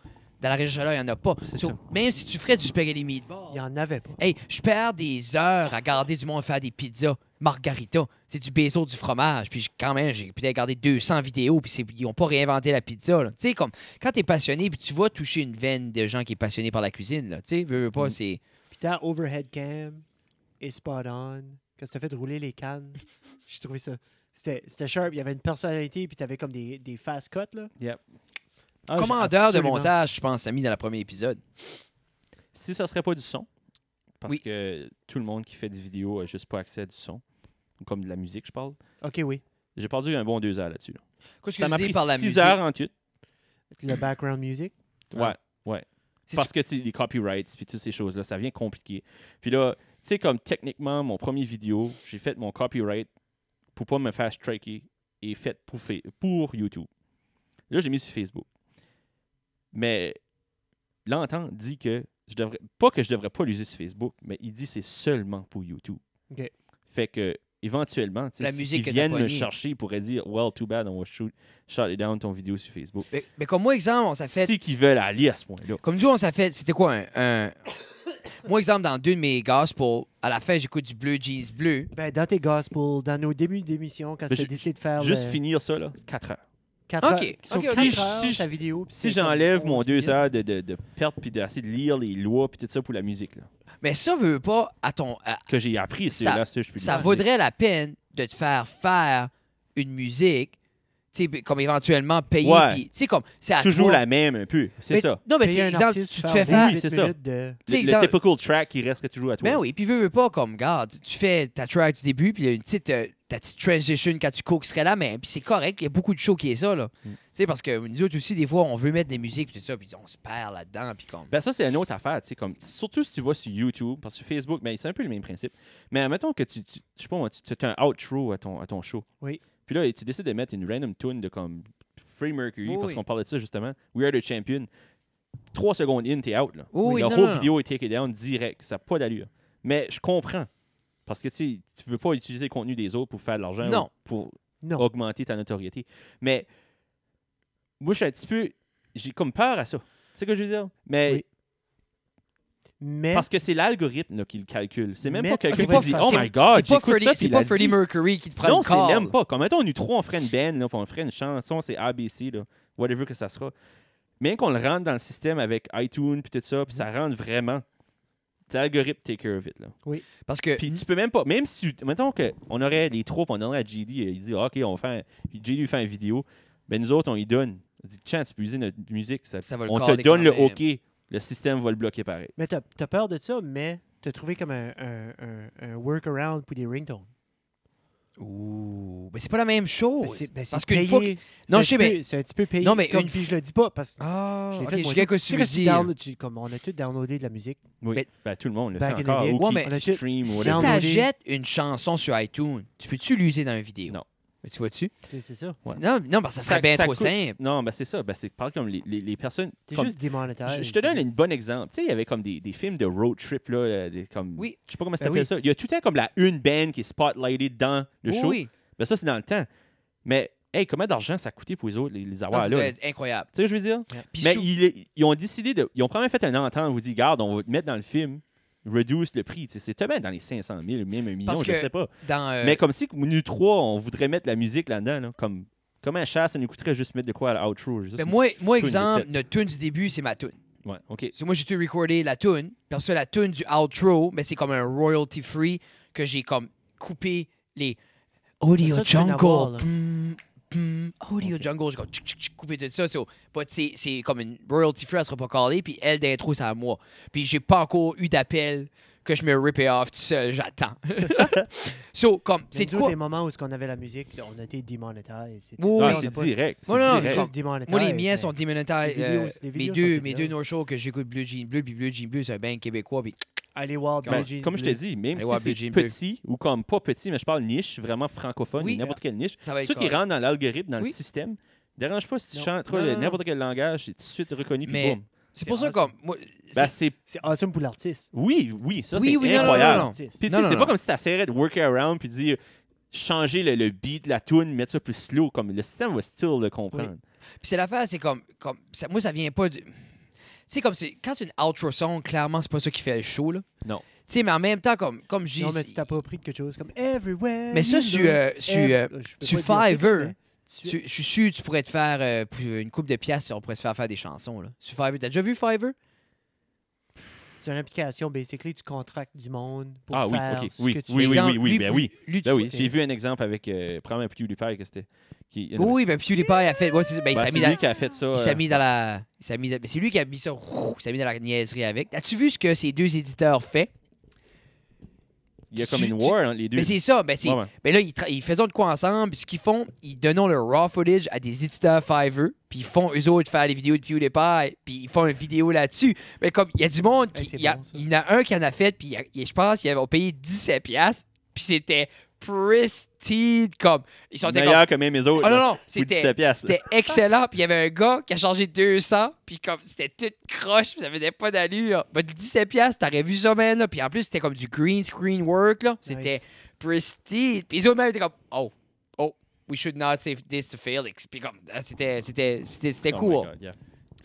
Dans la région chaleur, il n'y en a pas. C'est So, ça. même si tu ferais du spaghetti meatball, Il y en avait pas. hey, je perds des heures à garder du monde faire des pizzas margarita. C'est du basil, du fromage. Puis quand même, j'ai peut-être regardé 200 vidéos, puis ils n'ont pas réinventé la pizza. Tu sais, comme quand tu es passionné, puis tu vas toucher une veine de gens qui est passionné par la cuisine, là. Tu sais, veux pas, c'est... Puis ta overhead cam est spot on. Quand tu as fait rouler les cannes, j'ai trouvé ça. C'était sharp. Il y avait une personnalité, puis tu avais comme des fast cuts. Là. Yep. Ah, j'ai Commandeur de absolument- montage, je pense, mis dans le premier épisode. Si ça serait pas du son, parce Oui. que tout le monde qui fait des vidéos a juste pas accès à du son, ou comme de la musique, je parle. OK, oui. J'ai perdu un bon 2 heures là-dessus. Là. Qu'est-ce que Ça tu m'a dis pris par la 6 musique? heures en tout. Le background music. Ouais. C'est Parce que c'est les copyrights puis toutes ces choses-là, ça vient compliqué. Puis là, tu sais, comme techniquement, mon premier vidéo, j'ai fait mon copyright pour pas me faire striker et fait pour YouTube. Là, j'ai mis sur Facebook. Mais l'entente dit que je devrais pas pas l'user sur Facebook, mais il dit que c'est seulement pour YouTube. OK. Fait que éventuellement, tu sais, La si musique ils que t'as viennent me pognée. chercher, ils pourraient dire well, too bad, on va shut it down ton vidéo sur Facebook. Mais comme moi, exemple, on s'est fait... Si qu'ils veulent aller à ce point-là. Comme nous, on s'est fait... C'était quoi, Moi, exemple, dans deux de mes gospels, à la fin, j'écoute du Bleu Jeans Bleu. Ben, dans tes gospels, dans nos débuts d'émission, quand Mais tu as je- décidé de faire Juste le finir ça, là, 4 heures. 4 heures, OK, sur OK, 4 OK. heures, Si- ta vidéo. puis Si c'est comme j'enlève mon 11 2 minutes. heures de perte puis d'essayer de lire les lois puis tout ça pour la musique là, Mais ça veut pas, que j'ai appris, c'est Ça- là, je peux ça le vaudrait la peine de te faire une musique tu sais, comme éventuellement payer. Ouais. Puis, tu sais, comme, c'est à Toujours toi. la même un peu. C'est Mais- ça. Non, mais Payer c'est un exemple, artiste, tu te fais faire faire. Oui, c'est ça. de... Tu sais, Le exemple- typical track qui reste toujours à toi. Ben oui, puis veux pas comme, garde, tu fais ta track du début, puis il y a une petite, ta petite transition quand tu serait la même, puis c'est correct, il y a beaucoup de shows qui est ça, là. Tu sais, parce que nous autres aussi, des fois, on veut mettre des musiques, puis tout ça, puis on se perd là-dedans, puis comme... Ben ça, c'est une autre affaire, tu sais, comme, surtout si tu vas sur YouTube, parce que sur Facebook, ben, c'est un peu le même principe. Mais admettons que je sais pas moi, tu as un outro à ton show. Oui. Puis là, tu décides de mettre une random tune de comme Freddie Mercury, Oui, parce oui. qu'on parlait de ça justement. We are the champion. 3 secondes in, t'es out, là. Oui, La non, whole non, vidéo est take it down direct. Ça n'a pas d'allure. Mais je comprends. Parce que, tu sais, tu veux pas utiliser le contenu des autres pour faire de l'argent Non. ou pour Non. augmenter ta notoriété. Mais moi, je suis un petit peu... J'ai comme peur à ça. Tu sais ce que je veux dire? Mais Oui. Mais parce que c'est l'algorithme là, qui le calcule. C'est même Mais pas quelqu'un c'est qui pas dit fa- « Oh c'est- my God, c'est pas j'écoute Freddie, ça, puis c'est il pas a Freddie dit. Mercury qui te prend Non, le c'est call. même pas. Comme mettons, nous trois, on ferait une band, là, puis on ferait une chanson, c'est ABC, là, whatever que ça sera. Bien qu'on le rentre dans le système avec iTunes, puis tout ça, puis ça rentre vraiment. C'est l'algorithme take care of it, là. Parce que... Puis tu peux même pas, même si tu, mettons qu'on aurait les trois, puis on donnerait à JD, il dit OK, on va faire, puis JD lui fait une vidéo, ben nous autres, on y donne. On dit tiens, tu peux user notre musique, Ça va le on te caller donne quand le même. OK, le système va le bloquer pareil. Mais t'as peur de ça, mais t'as trouvé comme un workaround pour des ringtones. Ouh, mais c'est pas la même chose. C'est Parce payé. qu'une fois que... Non, je sais, mais... C'est un petit peu payé. Non, mais comme, une puis je le dis pas parce que Ah, je l'ai ok, fait. je moi, sais que tu tu sais veux que tu dire. comme on a tous downloadé de la musique. Oui. Mais- Ben, tout le monde le Back fait in the encore. day. Ou Ouais, qui mais on a tout- stream ou Si whatever. downloadé. t'achètes une chanson sur iTunes, tu peux-tu l'user dans une vidéo? Non. Mais tu vois-tu? C'est ça. Ouais. Non, parce que ça serait bien trop coûte- simple. Non, ben c'est ça. Ben, c'est pareil comme les personnes. T'es comme- juste démonétaire. je te donne un bon exemple. Tu sais, il y avait comme des films de road trip, là, comme, Oui. je sais pas comment ça Ben s'appelle oui. ça. Il y a tout le temps comme une band qui est spotlightée dans le show. Oui, Ben ça, c'est dans le temps. Mais, hey, combien d'argent ça a coûté pour les autres, les ça avoir là? doit Tu être incroyable. sais ce que je veux dire? Puis Mais sou- ils ont décidé de. Ils ont probablement fait un entente. On vous dit, garde, on va te mettre dans le film, reduce le prix. Tu sais, c'est tellement dans les 500 000, même 1 million, Parce je que sais pas. dans... Mais comme si nous trois, on voudrait mettre la musique là-dedans, là, comme un cher, ça nous coûterait juste mettre de quoi à l'outro. juste ben une moi, petite moi tune vite exemple, faite. notre tune du début, c'est ma tune. Ouais, OK. So, moi, j'ai tout recordé la tune. Puis ça, la tune du outro, mais c'est comme un royalty free que j'ai comme coupé les Audio Ça, tu peux en avoir, Jungle. là. Audio Jungle, j'ai comme coupé tout ça. But c'est comme une royalty free, elle sera pas callée. Puis elle d'intro, c'est à moi. Puis j'ai pas encore eu d'appel que je me ripé off tout seul. J'attends. So, comme, Mais c'est nous de autres, quoi? les moments où on avait la musique, là, on a été démonétisés. Oui, Ah, oui. c'est direct. C'est Non, non, direct. comme- Juste démonétisés. Moi, les miens mais- sont démonétisés. les vidéos- les Mes vidéos deux, sont mes là. deux North Show que j'écoute Blue Jean Bleu, puis Blue Jean Bleu, c'est un band québécois. Puis Allez voir Ben, Blue Jeans comme je te Bleu. dis, même Allez voir si Blue c'est Jean Bleu. petit, ou comme pas petit, mais je parle niche, vraiment francophone, Oui. n'importe quelle niche, ça va être ceux qui correct. rentrent dans l'algorithme, dans Oui. le système, dérange pas si tu Non. chantes Non, non, non. n'importe quel langage, c'est tout de suite reconnu, puis Mais- boum. C'est pour C'est ça comme... moi, Ben, c'est- c'est... C'est awesome pour l'artiste. Oui, ça, Oui, c'est oui, non, non, incroyable. non, non. Puis tu Non, sais, non, c'est non. pas comme si tu essaierais de work around puis dire changer le beat, la tune, mettre ça plus slow. Comme le système va still le comprendre. Puis c'est l'affaire, c'est comme ça, moi, ça vient pas de... C'est comme, quand c'est une outro song, clairement, c'est pas ça qui fait le show, là. Non. Tu sais, mais en même temps, comme j'ai... Non, mais tu t'appropries de quelque chose comme Everywhere. Mais ça, you sur, look, sur, je peux sur pas dire Fiverr, mais tu- je suis sûr que tu pourrais te faire pour une coupe de pièces, on pourrait se faire des chansons, là. Sur Fiverr. T'as déjà vu Fiverr? C'est une application, basically, tu contractes du monde pour Ah oui, faire ok. ce Oui, que tu oui, veux. oui, Exemple, oui, lui, ben oui. lui, tu Ben oui, c'est- j'ai vu un exemple avec probablement PewDiePie que c'était. Oui, ben PewDiePie a fait... Ouais, ben, il s'est c'est mis lui dans... qui a fait ça. Il s'est mis dans la... mais c'est lui qui a mis ça... Il s'est mis dans la niaiserie avec. As-tu vu ce que ces deux éditeurs fait? Il y a comme tu- une war entre les deux. Mais c'est ça. Ben, c'est... Ouais, ouais. Ben là, ils faisaient de quoi ensemble, puis ce qu'ils font, ils donnent le raw footage à des éditeurs Fiverr, puis ils font eux autres faire les vidéos de PewDiePie, puis ils font une vidéo là-dessus. Mais comme, il y a du monde, Hey, c'est il y a- bon, ça. il y en a un qui en a fait, puis je pense qu'ils avaient payé 17$, puis c'était pristine, comme... Ils sont comme... Meilleur que même les autres. Oh non, là. non, Pour c'était... 17 piastres, là. C'était excellent. Puis il y avait un gars qui a changé 200. Puis comme c'était tout croche. Puis ça faisait pas d'allure. Mais 17 piastres, t'aurais vu ça, man. Là. Puis en plus, c'était comme du green screen work. Là. C'était Nice. pristine. Puis les autres même étaient comme, oh, we should not say this to Felix. Puis comme, c'était Oh my cool. God, yeah.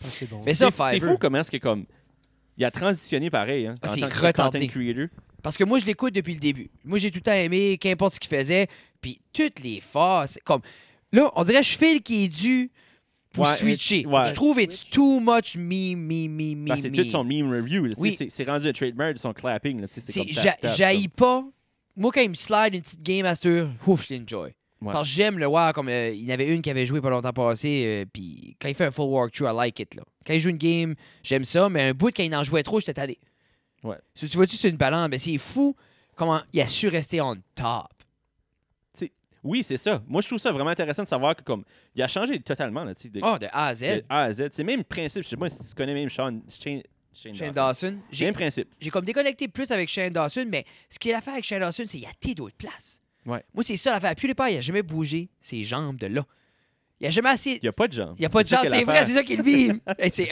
Ah, c'est bon. Mais ça, C'est Fiverr. fou comment est-ce que comme. Il a transitionné pareil, hein, Ah, en c'est tant que retardé. content creator. Parce que moi, je l'écoute depuis le début. Moi, j'ai tout le temps aimé, qu'importe ce qu'il faisait. Puis toutes les phases, comme... Là, on dirait que je file qui est dû pour Ouais, switcher. ouais. Je trouve it's too much me. Ben, c'est tout son meme review. là, tu sais, Oui. c'est rendu un trademark de son clapping. Là, tu sais, c'est comme tap, tap, J'haïs pas. Moi, quand il me slide une petite game master, ouf, je l'enjoy. Ouais. Parce que j'aime le voir comme il y en avait une qui avait joué pas longtemps passé, puis quand il fait un full walkthrough, I like it. Là. Quand il joue une game, j'aime ça, mais un bout, quand il en jouait trop, j'étais tanné. Ouais. Si tu vois-tu, c'est une balance, mais c'est fou comment il a su rester on top. Oui, c'est ça. Moi, je trouve ça vraiment intéressant de savoir que comme il a changé totalement là, de Oh, de A à Z. A à Z. C'est même principe. Je sais pas si tu connais même Shane Shane Dawson. Dawson. Même principe. J'ai comme déconnecté plus avec Shane Dawson, mais ce qu'il a fait avec Shane Dawson, c'est qu'il y a t d'autres places. Ouais. Moi, c'est ça l'affaire. PewDiePie, il n'a jamais bougé ses jambes de là. Il n'a jamais assez. Il n'y a pas de jambes. Il n'y a pas de ça jambes, qu'est c'est vrai, l'affaire. c'est ça qu'il vit.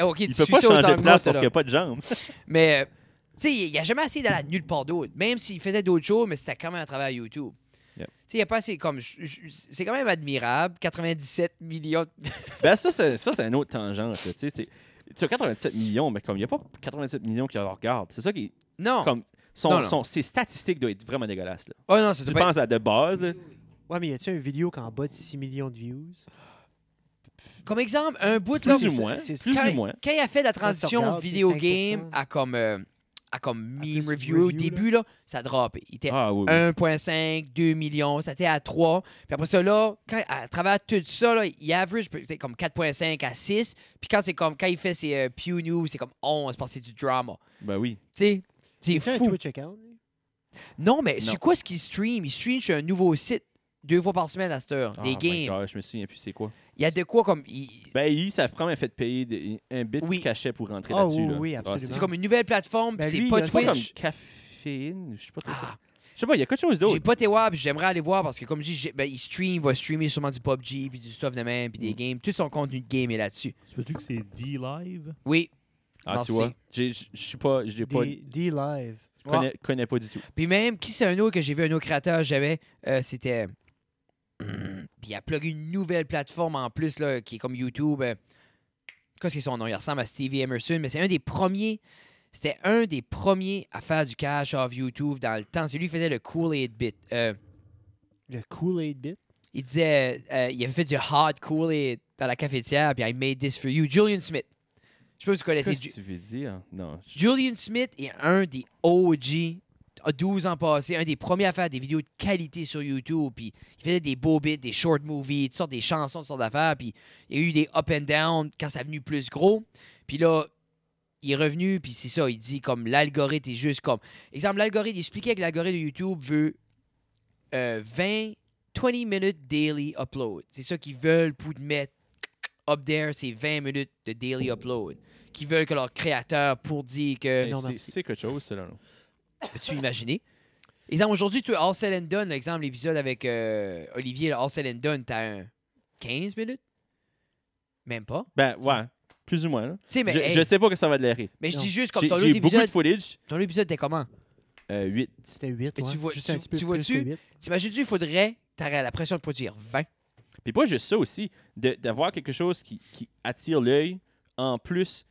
OK, Il tu peut suis pas ça changer autant de que moi, place ça, parce là. qu'il n'y a pas de jambes. Mais, tu sais, il n'a jamais essayé d'aller nulle part d'autre. Même s'il faisait d'autres choses, mais c'était quand même à travers YouTube. Yep. Tu sais, il n'y a pas assez comme. C'est quand même admirable. 97 millions. Ben ça, c'est un autre tangente. Là, tu sais, tu as 87 millions, mais comme il n'y a pas 87 millions qui le regardent. C'est ça qui. Non. Comme, Non. ses statistiques doivent être vraiment dégueulasses. Là. Oh non, ça Tu doit pas être- penses à de base, là. Ouais, mais y a-tu une vidéo qui en bas de 6 millions de views? Comme exemple, un bout là. Plus ou c'est- moins. c'est- Plus quand, ou moins. quand il a fait la tu transition regardes, c'est vidéo 5%. game à comme meme plus review, au review, début, là, ça a droppé. Il était Ah oui, oui. 1,5, 2 millions, ça était à 3. Puis après ça, là, à travers tout ça, là, il average peut-être comme 4,5 à 6. Puis quand c'est comme quand il fait ses Pew News, c'est comme 11 parce que c'est du drama. Ben oui. Tu sais, c'est Y a-tu un fou. Twitch account? lui? Non, mais Non. c'est quoi ce qu'il stream? Il stream sur un nouveau site 2 fois par semaine à cette heure. Oh Des my games. God, je me souviens plus c'est quoi. Il y a de quoi comme. Ben, ça a vraiment fait payer un bit Oui. de cachet pour rentrer Ah là-dessus. oui, là. oui, Ah, absolument. C'est comme une nouvelle plateforme, Ben, puis lui, c'est pas il a C'est pas comme Twitch. caféine, je sais pas trop. Ah. Je sais pas, il y a quelque chose J'ai d'autre. pas été voir, puis j'aimerais aller voir parce que, comme je dis, il va streamer sûrement du PUBG, puis du stuff de même, puis des games. Tout son contenu de game est là-dessus. Tu peux-tu que c'est D-Live? Oui. Ah, Non, tu vois. Je suis pas, je l'ai pas, D-Live. connais pas du tout. Puis même, qui c'est un autre que j'ai vu, un autre créateur, c'était. Puis il a plugué une nouvelle plateforme en plus, là, qui est comme YouTube. Qu'est-ce que c'est son nom? Il ressemble à Stevie Emerson, mais c'est un des premiers. C'était un des premiers à faire du cash off YouTube dans le temps. C'est lui qui faisait le Cool 8-bit. Le Kool-Aid Bit. Il disait, il avait fait du hot Kool-Aid dans la cafetière, puis I made this for you. Julian Smith. Je sais pas si tu connaissais. Qu'est-ce que tu veux dire? Non. Julian Smith est un des OG, à 12 ans passés, un des premiers à faire des vidéos de qualité sur YouTube. Puis il faisait des beaux bits, des short movies, toutes sortes des chansons, toutes sortes d'affaires. Puis il y a eu des up and down quand ça a venu plus gros. Puis là, il est revenu, puis c'est ça, il dit comme l'algorithme est juste comme. Exemple, l'algorithme, il expliquait que l'algorithme de YouTube veut 20 minutes daily upload. C'est ça qu'ils veulent pour te mettre up there, c'est 20 minutes de daily upload. Qu'ils veulent que leur créateur pour dire que. Hey, non, merci. c'est quelque chose, ça, là. Peux-tu imaginer? Exemple, aujourd'hui, tu as All Said and Done, exemple, l'épisode avec Olivier, le All Said and Done, t'as un 15 minutes? Même pas. Ben, ouais. Plus ou moins, là. Tu sais, mais, Je, hey, je sais pas que ça va de l'air. mais je Non. dis juste comme J'ai ton autre beaucoup de épisode. footage. Ton autre épisode était comment? 8. C'était 8. Mais Ouais. tu vois- Juste un tu- petit peu tu plus vois-tu? que 8. T'imagines-tu, il faudrait, t'aurais la pression de produire 20. Puis pas juste ça aussi, d'avoir quelque chose qui attire l'œil, en plus,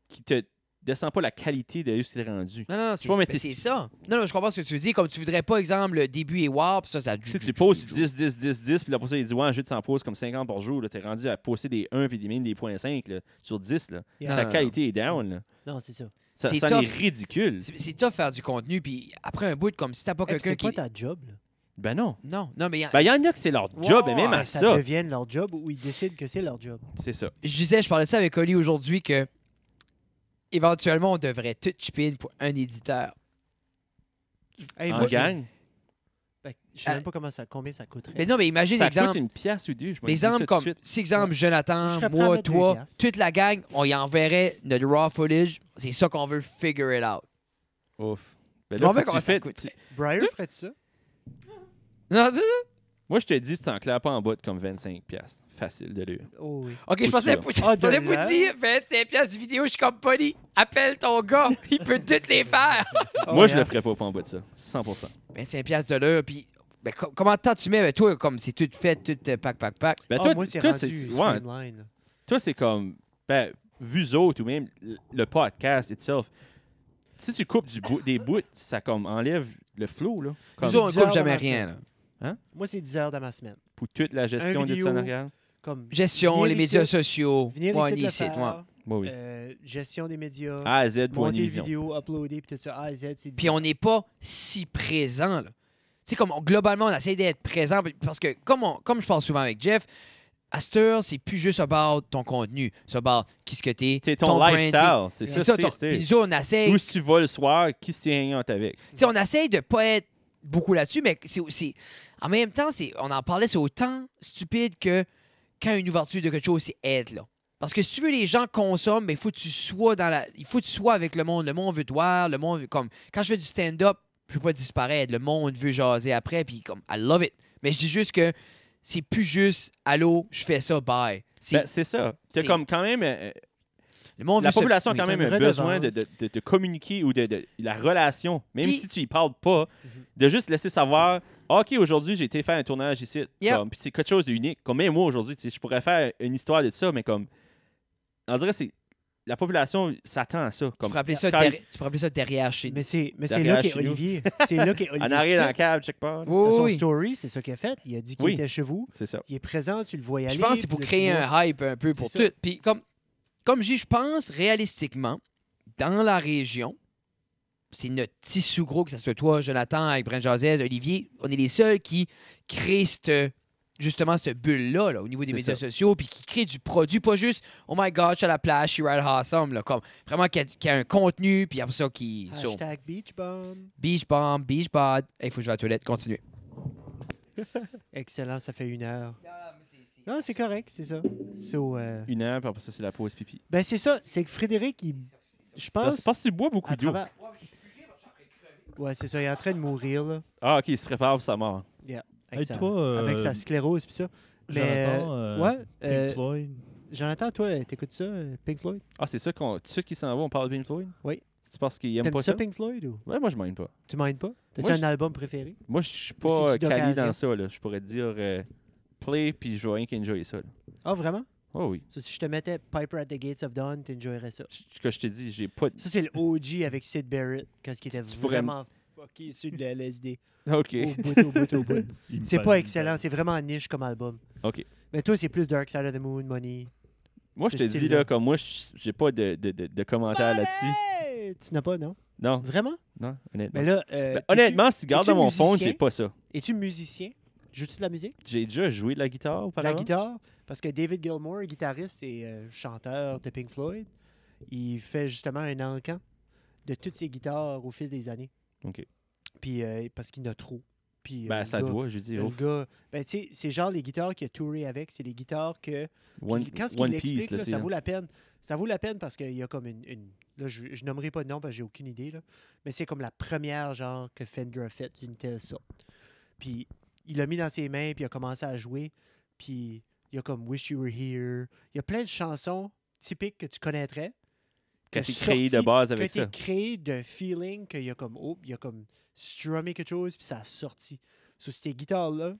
qui te descend pas la qualité de ce qui t'es rendu. Non, c'est pas, mais c'est ça. Non, je comprends ce que tu veux dire. Comme tu voudrais pas, exemple, le début est wow, puis ça. Tu sais, tu poses 10, 10, 10, 10, puis là, pour ça, il dit, ouais, un jeu, tu en poses comme 50 par jour. T'es rendu à poster des 1 puis même des 0.5 là, sur 10. Là. Yeah. Ta Non, qualité est down. Là. Non, c'est ça. Ça C'est ça en tough. est ridicule. C'est tough faire du contenu, puis après un bout, comme si t'as pas Hey, puis quelqu'un c'est qui. pas ta job, là. Ben non. Non, mais Ben, il y en a que c'est leur job, Ouais, et même à Ça ça. devienne leur job ou ils décident que c'est leur job. C'est ça. je parlais ça avec Oli aujourd'hui que éventuellement, on devrait tout chipper in pour un éditeur. Hey, En moi, gang, ben, je sais même pas combien ça coûterait. Mais non, mais imagine, ça exemple. coûte une pièce ou deux. Je me dis ça L'exemple tout de comme, suite. si exemple, Je Jonathan, serais prêt à moi, mettre toi, 2 piastres. toute la gang, on y enverrait notre raw footage. C'est ça qu'on veut figure it out. Ouf. Ben On là, va faut que comment tu ça fais- coûte. Brian, Tu- ferais-tu ça? Non, c'est ça? Moi, je te dis, tu t'en claires pas en bas de comme 25 pièces. Facile de lire. Oh oui. Ok, je Ou pensais ça. pour Ah, de pour là. dire 25 piastres du vidéo, je suis comme Polly. Appelle ton gars, il peut toutes les faire. Ah Moi, ouais, je le hein? ferais pas en bas de ça. 100%. 25 piastres de l'heure, puis ben, comment de temps tu mets? Ben, toi, comme c'est tout fait, tout pack. Ben, Ah, toi, moi, c'est toi, rendu ouais, streamline. toi, c'est comme, ben, vu autres ou même le podcast itself, si tu coupes des bouts, ça comme enlève le flow, là. Comme Nous, on 10 coupe heures jamais dans ma rien. Là. Moi, c'est 10 heures dans ma semaine. pour toute la gestion Un de vidéo. ça en arrière. Comme Gestion, venir les ici, médias sociaux. venir Ouais, ici de les le sites, faire, ouais. Moi, oui. gestion des médias, A à Z pour une monter les vision. vidéos, uploader, puis tout ça. A à Z, c'est 10 Puis on n'est pas si présent. Là. sais, comme globalement, on essaie d'être présent parce que, comme je parle souvent avec Jeff, à cette heure, c'est plus juste about ton contenu. C'est about qui ce que t'es. C'est ton lifestyle. branding. C'est C'est ça, ça. c'est. Puis nous, on essaie. Où tu vas le soir, qui tu hangout avec. Tu sais, on essaye de pas être beaucoup là-dessus, mais c'est en même temps, on en parlait, c'est autant stupide que quand une ouverture de quelque chose, c'est être là. Parce que si tu veux les gens consomment, il faut que tu sois il faut que tu sois avec le monde. Le monde veut te voir, le monde veut comme quand je fais du stand-up, je peux pas disparaître. Le monde veut jaser après, puis comme I love it. Mais je dis juste que c'est plus juste allô, je fais ça, bye. C'est ça. T'as c'est- comme quand même. Le monde La veut se- population a oui. quand même une un besoin redevance. de communiquer ou de la relation, même Puis- si tu y parles pas, de juste laisser savoir OK, aujourd'hui, j'ai été faire un tournage ici. Yep. Puis c'est quelque chose d'unique. Comme même moi, aujourd'hui, je pourrais faire une histoire de ça, mais comme. On dirait que la population s'attend à ça. Tu Comme, pourrais appeler ça, quand- tu pourrais appeler ça derrière chez nous. Mais c'est Derrière là qu'est chez nous. Olivier. C'est là qu'est Olivier. en arrière dans tout la cave, check pas. Oui, Dans son oui. story, c'est ça qu'il a fait. Il a dit qu'il Oui. était chez vous. C'est ça. Il est présent, tu le vois y aller. Je pense que c'est pour puis là, créer tu vois- un hype un peu pour C'est ça. tout. Puis comme je dis, je pense réalistiquement, dans la région, c'est notre petit sous-groupe, que ce soit toi, Jonathan, avec Brent Josette, Olivier, on est les seuls qui créent justement cette bulle-là là, au niveau des C'est médias ça. sociaux, puis qui créent du produit, pas juste « Oh my God, je suis à la plage, je suis right awesome », là, comme vraiment qui a un contenu, puis après ça, qui... sur Hashtag Beach Bomb. Beach Bomb, Beach Bod. Il faut que je vais à la toilette, continuez. Excellent, ça fait 1 heure. Non, c'est correct, c'est ça. So, 1 heure, puis après ça, c'est la pause pipi. ben c'est ça, c'est que Frédéric, je Parce pense... que tu bois beaucoup à d'eau. travers- Ouais, c'est ça, il est en train de mourir, là. Ah, OK, il se prépare pour sa mort. Avec, Hey, toi, avec sa sclérose pis ça. Mais, Jonathan, ouais, Pink Floyd. Jonathan, toi, t'écoutes ça, Pink Floyd? Ah, c'est ça tout de suite qui s'en va, on parle de Pink Floyd? Oui. C'est parce qu'il aime T'aimes pas ça, ça? Pink Floyd, ou Ouais, moi, je m'aime pas. tu mindes pas? T'as-tu Moi, un album préféré? Moi, je suis Ou pas c'est-tu calé d'occasion? dans ça. Là. Je pourrais te dire play, puis je vais rien qu'enjoyer ça. Là. Ah, vraiment? Oh oui. Ça, si je te mettais Piper at the Gates of Dawn, t'enjoyerais ça. Ce que je te dis, j'ai pas... Ça, c'est le OG avec Sid Barrett, quand il était Tu pourrais vraiment fucké sur le LSD. OK. Au bout, au bout. Il me C'est paraît- pas excellent, c'est vraiment niche comme album. OK. Mais toi, c'est plus Dark Side of the Moon, Money. Moi, je Ce te dis, style-là. là, comme moi, j'ai pas de commentaires là-dessus. Hey! Tu n'as pas, non? Non, Vraiment? non, honnêtement. Mais là, Honnêtement, si tu gardes es-tu dans mon fond, musicien? j'ai pas ça. es-tu musicien? Joues-tu de la musique? J'ai déjà joué de la guitare De la auparavant. guitare? Parce que David Gilmour, guitariste et chanteur de Pink Floyd, il fait justement un encan de toutes ses guitares au fil des années. OK. Puis parce qu'il en a trop. Puis, Ben, le ça gars- doit, je dis. le gars, ben, tu sais, c'est genre les guitares qu'il a touré avec, c'est les guitares que One, quand ce One qu'il explique, Piece, là, là, ça vaut la peine. Ça vaut la peine parce qu'il y a comme là, je nommerai pas de nom parce que j'ai aucune idée, là, mais c'est comme la première genre que Fender a faite d'une telle sorte. Puis il l'a mis dans ses mains, puis il a commencé à jouer. Puis il y a comme Wish You Were Here. Il y a plein de chansons typiques que tu connaîtrais. Qui a qui été ont créé de sorti- base qui a avec été ça. créé d'un feeling qu'il y a comme, oh, il y a comme strummé quelque chose, puis ça a sorti. Sur ces guitares-là,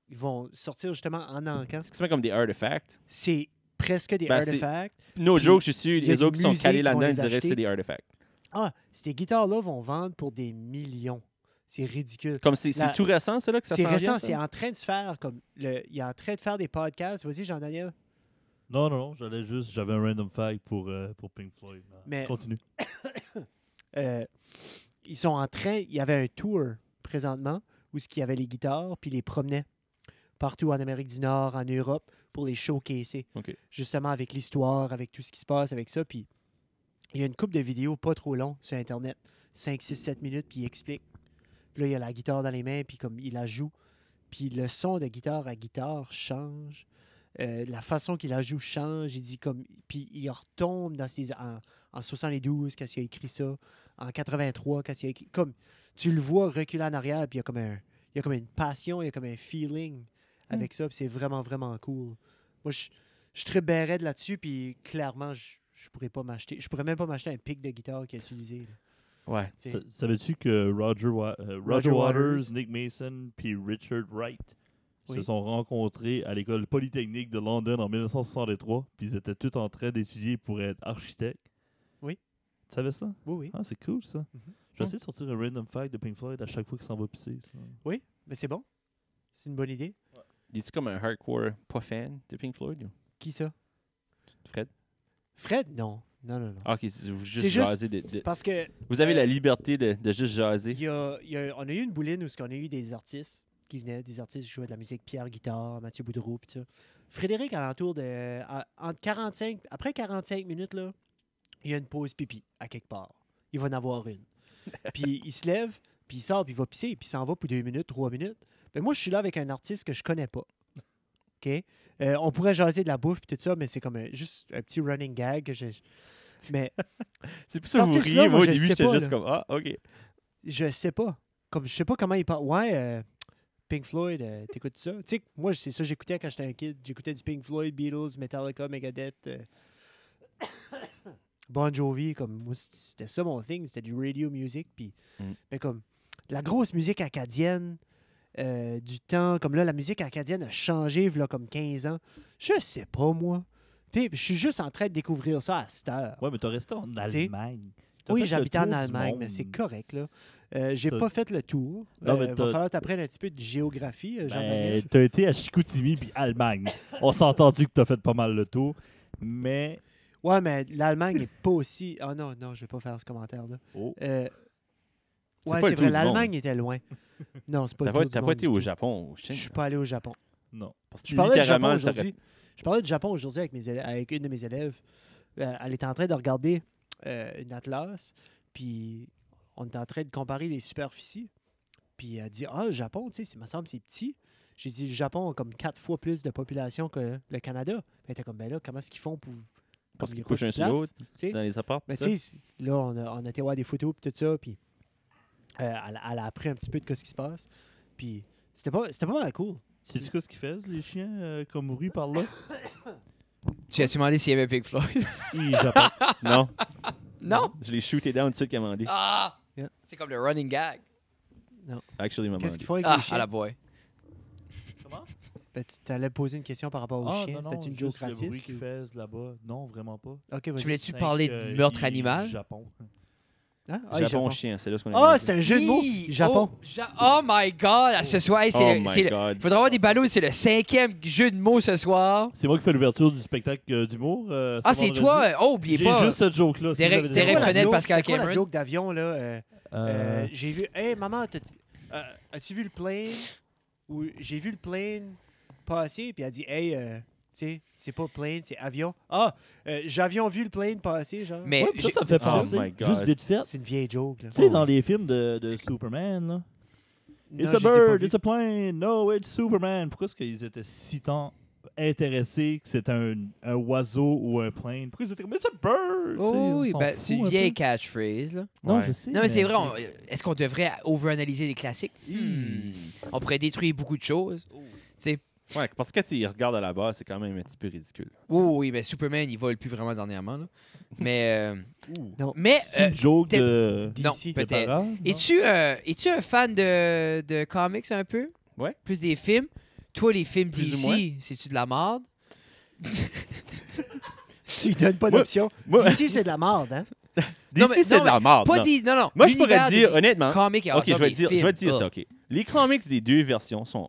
ils vont sortir justement en encan. C'est comme des artefacts. C'est presque des Ben, c'est- artefacts. No Puis, joke, je suis sûr, il y a les des autres qui sont musées calés qui vont là-dedans, les ils diraient que acheter. c'est des artefacts. Ah, ces guitares-là vont vendre pour des millions. C'est ridicule. Comme c'est La- tout récent, ça, là, que ça C'est s'en vient, récent, ça? c'est en train de se faire comme il est en train de faire des podcasts. Vas-y, Jean-Daniel. Non, j'avais un random fact pour Pink Floyd. Mais- Continue. Ils sont en train. Il y avait un tour présentement où il y avait les guitares, puis ils les promenaient partout en Amérique du Nord, en Europe, pour les showcaser. OK. Justement avec l'histoire, avec tout ce qui se passe avec ça. Puis il y a une couple de vidéos pas trop longues sur Internet, 5, 6, 7 minutes, puis il explique. Puis là, il a la guitare dans les mains, puis comme il la joue. Puis le son de guitare à guitare change. La façon qu'il la joue change. Il dit comme. Puis il retombe dans ses, en 72 quand il a écrit ça. En 83 quand il a écrit. Comme tu le vois reculer en arrière, puis il y a comme une passion, il y a comme un feeling avec ça. Puis c'est vraiment, vraiment cool. Moi, je très raide là-dessus, puis clairement, je pourrais pas m'acheter. Je pourrais même pas m'acheter un pic de guitare qu'il a utilisé. Là. Ouais. Tu sais. Savais-tu que Roger Waters. Waters, Nick Mason puis Richard Wright Oui. se sont rencontrés à l'école polytechnique de London en 1963, puis ils étaient tous en train d'étudier pour être architectes. Oui. Tu savais ça? Oui, oui. Ah, c'est cool ça. Mhm. Je vais essayer de sortir un random fact de Pink Floyd à chaque fois qu'il s'en va pisser. Ça. Oui, mais c'est bon. C'est une bonne idée. Es-tu comme un hardcore pas fan de Pink Floyd? Ou? Qui ça? Fred? Fred? Non. Non, non, non. Ah, OK, vous C'est juste juste- jaser Parce que Vous avez la liberté de juste jaser. on a eu une bouline où on a eu des artistes qui venaient, des artistes qui jouaient de la musique, Pierre Guitare, Mathieu Boudreau, puis ça. Frédéric, entre 45, après 45 minutes, là, il y a une pause pipi à quelque part. Il va en avoir une. Puis il se lève, puis il sort, puis il va pisser, puis il s'en va pour 2 minutes, 3 minutes. Ben moi, je suis là avec un artiste que je connais pas. OK? On pourrait jaser de la bouffe et tout ça, mais c'est comme juste un petit running gag que Mais C'est plus ça que vous Cet artiste-là, riez. Moi, moi, au je début, sais j'étais pas, juste là. comme, ah, OK. je sais pas. Comme je sais pas comment il parle. Ouais, Pink Floyd, t'écoutes ça? Tu sais, moi, c'est ça que j'écoutais quand j'étais un kid. J'écoutais du Pink Floyd, Beatles, Metallica, Megadeth, Bon Jovi. Comme moi, c'était ça mon thing. C'était du radio music. Puis, ben, comme la grosse musique acadienne du temps. Comme là, la musique acadienne a changé, là, comme 15 ans. Je sais pas, moi. Puis, je suis juste en train de découvrir ça à cette heure. Ouais, mais t'as resté en Allemagne. T'as Oui, fait le j'habitais en tour du Allemagne, mais monde. c'est correct, là. J'ai Ça- pas fait le tour. Non, mais va t'as- falloir t'apprendre un petit peu de géographie, Ben, Jean-Baptiste. t'as été à Chicoutimi puis Allemagne. On s'est entendu que t'as fait pas mal le tour, mais... Ouais, mais l'Allemagne n'est pas aussi... Ah non, non, je vais pas faire ce commentaire-là. Oh. Ouais, pas le c'est tour vrai, du l'Allemagne était loin. Non, c'est pas le tour du T'as pas monde été du au tout. Japon, au Je Chine? suis pas allé au Japon. Non. Parce que Je parlais du Japon littéralement, aujourd'hui. Je parlais du Japon aujourd'hui avec une de mes élèves. Elle était en train de regarder une atlas, puis on était en train de comparer les superficies. Puis elle dit, ah, le Japon, tu sais, il me semble c'est petit. J'ai dit, le Japon a comme 4 fois plus de population que le Canada. Elle était comme, ben là, comment est-ce qu'ils font pour... Parce comme il y qu'ils a pas couchent de un sur place, l'autre tu sais? dans les apparts. Mais c'est ça? tu sais, là, on a été voir des photos et tout ça, puis elle a appris un petit peu de ce qui se passe. Puis c'était pas mal cool. Sais-tu quoi ce qu'ils font, les chiens, comme Uri par là? Tu as-tu demandé s'il y avait Pink Floyd? Ils Japon. Non. Non? Je l'ai shooté down tout de suite qu'il m'a demandé. Ah! Yeah. C'est comme le running gag. Actually, il m'a Qu'est-ce demandé. qu'ils font avec Ah, les chiens? à la boy. Comment? Ben, tu allais poser une question par rapport aux Ah, chiens. non, non, C'était une juste joke le bruit raciste? qu'ils font là-bas. Non, vraiment pas. Ok, vas-y. Tu voulais-tu C'est parler que, de meurtre ils- animal? Japon. Hein? Japon chien, c'est là ce qu'on a Ah, dit. c'est un jeu de mots. Hi! Japon. Oh my God! Ce soir, Oh my God. il faudra avoir des ballots. C'est le 5e jeu de mots ce soir. C'est moi qui fais l'ouverture du spectacle d'humour. Ah, c'est toi? Oh, oubliez J'ai pas. juste cette joke-là. Derek- Si vous avez Derek des- C'était quoi la Frenel, joke- Pascal c'était quoi la Cameron. joke d'avion, là? Euh, J'ai vu... Hey, maman, as-tu vu le plane? Ou j'ai vu le plane passer, puis elle dit, hey, tu sais, c'est pas plane, c'est avion. Ah, j'avions vu le plane passer, genre. Mais ouais, ça me fait Oh penser. my God. Juste vite fait. C'est une vieille joke, là. Tu sais, dans les films de Superman, là. Non, It's je a les ai pas bird, vus. it's a plane, no, it's Superman. Pourquoi est-ce qu'ils étaient si tant intéressés que c'était un oiseau ou un plane? Pourquoi ils étaient comme, it's a bird? Tu sais, Oh, on oui, s'en ben, fout c'est une un vieille peu. catchphrase. Là. Non, Ouais. je sais. Non, mais c'est vrai. Est-ce qu'on devrait over-analyser les classiques? On pourrait détruire beaucoup de choses. Ouais, parce que tu y regardes à la base, c'est quand même un petit peu ridicule. Oh, oui, mais Superman, il vole plus vraiment dernièrement. Là. Mais. Non. Mais. C'est une joke t'es- de... Non, DC. peut-être. parents, non? Es-tu un fan de comics un peu? Ouais. Plus des films? Toi, les films Plus ou moins. DC, c'est-tu de la merde? Tu lui donnes pas Moi- d'option. moi- Ici, c'est de la merde, hein? Non, DC, mais- c'est non, de la merde. Pas non. dit. Non, non. Moi, je pourrais l'univers dire, de honnêtement, Comics et OK, je vais te ensemble, les dire films. ça, OK. Les comics des deux versions sont...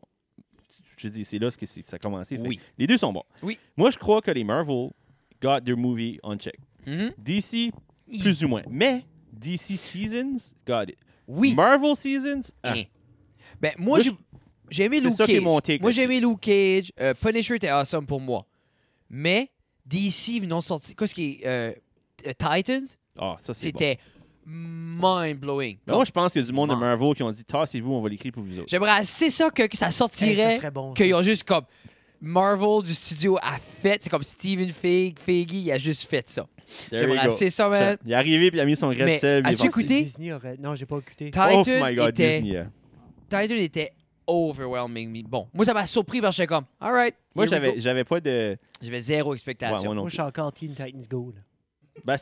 Je dis, c'est là que ça a commencé. Fait Oui. que Les deux sont bons. Oui. Moi, je crois que les Marvel got their movie on check. Mhm. DC, plus ou moins. Mais DC Seasons, got it. Oui. Marvel Seasons, Hein. Ben, moi, Moi, j'ai aimé c'est Luke ça qui est Cage. mon take Moi, j'ai là-dessus. aimé Luke Cage. Punisher était awesome pour moi. Mais DC venons de sortir. Qu'est-ce qui est Titans? Ah, ça, c'est bon. C'était mind-blowing. Mais moi, je pense qu'il y a du monde de Man. Marvel qui ont dit, tassez-vous, on va l'écrire pour vous autres. J'aimerais assez ça que ça Hey, sortirait. ça serait bon. Qu'ils ont juste comme Marvel du studio a fait. C'est comme Steven Feige, il a juste fait ça. There you J'aimerais go. assez ça, man. Il est arrivé puis il a mis son grain de Mais sel. puis il est as-tu parti. écouté? Disney aurait... Non, j'ai pas écouté. Oh Titan my God, était, Disney. hein. Titan était overwhelming. Bon, moi, ça m'a surpris parce que j'étais comme, alright. Moi, j'avais pas de... J'avais zéro Ouais, expectation. moi non Moi, plus. je suis encore Teen Titans Go, là. Ben,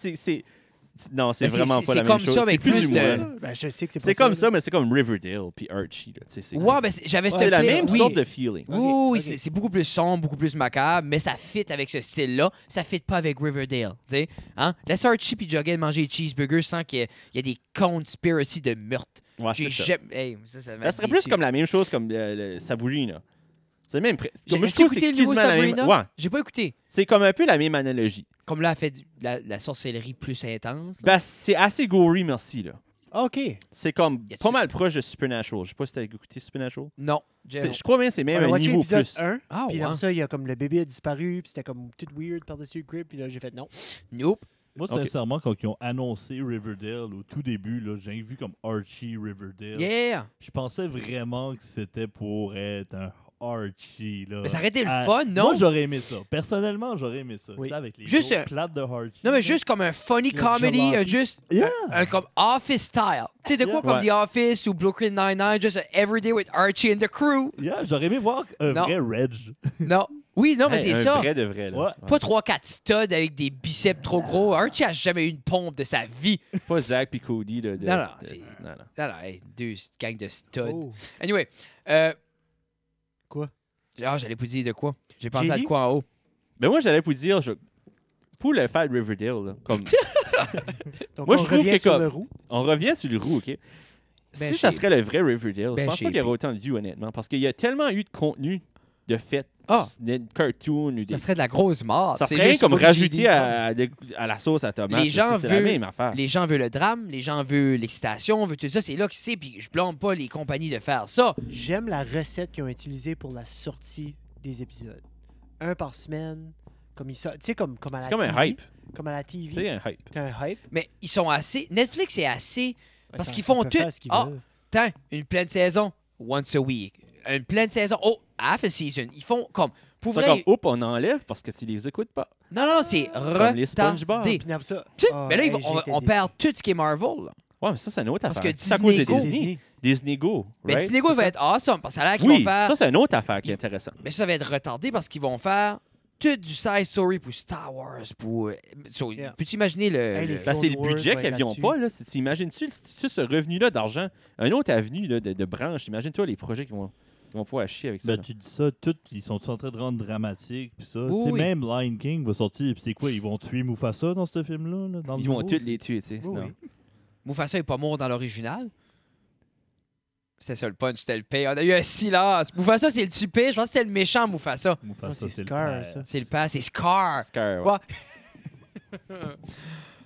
non, c'est Ben, vraiment c'est pas la comme même chose. ça, C'est avec plus plus ou de- moins. Ben, je sais que c'est pas C'est comme là. ça, mais c'est comme Riverdale puis Archie. Là. Tu sais, Ouais, ben, j'avais c'est la même oui. sorte de feeling. Oui, Ok, oui, ok. c'est beaucoup plus sombre, beaucoup plus macabre, mais ça fit avec ce style-là. Ça fit pas avec Riverdale. Tu sais, hein? Laisse Archie puis Jughead manger des cheeseburgers sans qu'il y ait des conspiracies de meurtre. Ouais, J'ai c'est ça. jamais. Hey, ça m'a Ça serait déçu. plus comme la même chose comme le Sabrina. C'est le même. J'ai Moi, je as-tu trouve que écouté c'est le nouveau quasiment la même. Sabrina? Ouais, J'ai pas écouté. c'est comme un peu la même analogie. comme là, elle fait la sorcellerie plus intense. Ben, c'est assez gory, merci, là. OK. C'est comme Y a-tu- pas mal proche de Supernatural. Je sais pas si t'as écouté Supernatural. Non. Je crois bien que c'est On même a un watché niveau l'épisode plus. 1, Ah, puis ouais. après ça, il y a comme le bébé a disparu, puis c'était comme tout weird par-dessus le crib, puis là, j'ai fait non. Nope. Moi, Ok. sincèrement, quand ils ont annoncé Riverdale au tout début, là, j'ai vu comme Archie Riverdale. Yeah. Je pensais vraiment que c'était pour être un Archie. Là. Mais ça aurait été le Ah, fun, non? Moi, j'aurais aimé ça. Personnellement, j'aurais aimé ça. Oui. Tu sais, avec les Juste, jokes plates de Archie. Non, mais là. juste comme un funny Le comedy, jalopy. juste Yeah. un comme Office style. Tu sais, de quoi Yeah. comme Ouais. The Office ou Brooklyn Nine-Nine, just a everyday with Archie and the crew. Yeah, j'aurais aimé voir un Non. vrai Reg. Non. Oui, non, mais Hey, c'est un ça. vrai de vrai, là. Ouais. Pas 3-4 studs avec des biceps trop gros. Archie a jamais eu une pompe de sa vie. Pas Zach puis Cody. Là, Non, non, de- c'est- non, non. Non, non, hey, deux gangs de studs. Oh. Anyway, Quoi? j'allais vous dire de quoi? J'ai pensé à de Jerry? quoi en haut? Ben moi, j'allais vous dire, pour le faire de Riverdale, là, comme, Donc, Moi, on je trouve revient que sur comme- le roux. on revient sur le roux, OK? Ben Si ça shapé. serait le vrai Riverdale, Ben je pense pas qu'il y shapé. aurait autant de vues, honnêtement, parce qu'il y a tellement eu de contenu de fait, Ah. de cartoons ou des... Ça serait de la grosse mort. Ça C'est serait rien juste comme OGD. rajouter à la sauce à tomate. Les gens c'est la veulent- même affaire. Les gens veulent le drame, les gens veulent l'excitation, veulent tout ça. C'est là que c'est, puis je blâme pas les compagnies de faire ça. J'aime la recette qu'ils ont utilisée pour la sortie des épisodes. Un par semaine, comme tu sais, comme à la C'est comme un TV. hype. Comme à la TV. C'est un hype. T'as un hype. Mais ils sont assez. Netflix est assez. Parce Ça- qu'ils ça font peut tout. faire ce qu'ils Ah. veulent. Tant, une pleine saison, once a week. Une pleine saison, half a season. Ils font comme. Pour C'est vrai. comme, oups, on enlève parce que tu les écoutes pas. Non, non, c'est Comme les SpongeBob. retardé. Puis après ça, Tu sais, ah, mais là, hey, on j'étais perd tout ce qui est Marvel. là. Ouais, mais ça, c'est une autre Parce affaire. que C'est à cause de Disney Go- Disney. Disney Go, Mais right? Disney Go C'est va ça? être awesome. Parce que ça a l'air qu'ils Oui, vont faire. ça, c'est une autre affaire qui est intéressante. Mais ça va être retardé parce qu'ils vont faire tout du side story pour Star Wars. Pour. Yeah. Peux-tu imaginer le. Hey, le- les- Ben, c'est le Clone Wars budget va qu'ils être n'ont là-dessus. pas. Là. Tu imagines-tu ce revenu-là d'argent? Un autre avenue là, de branche. Imagine-toi les projets qui vont pouvoir chier avec ça. Ben, là. tu dis ça, tout, ils sont en train de rendre dramatique, puis ça. Oui, Tu sais, oui. même Lion King va sortir, puis c'est quoi, ils vont tuer Mufasa dans ce film-là? Là, dans le Ils vont nouveau, tous les tuer, tu sais. Oui, non. oui. Mufasa est pas mort dans l'original. C'était ça le punch, c'était le pire. On a eu un silence. Mufasa, c'est le tupé. Je pense que c'est le méchant Mufasa. Mufasa, Non, c'est c'est le Scar, père. ça. C'est le père, c'est Scar. Scar, Ouais.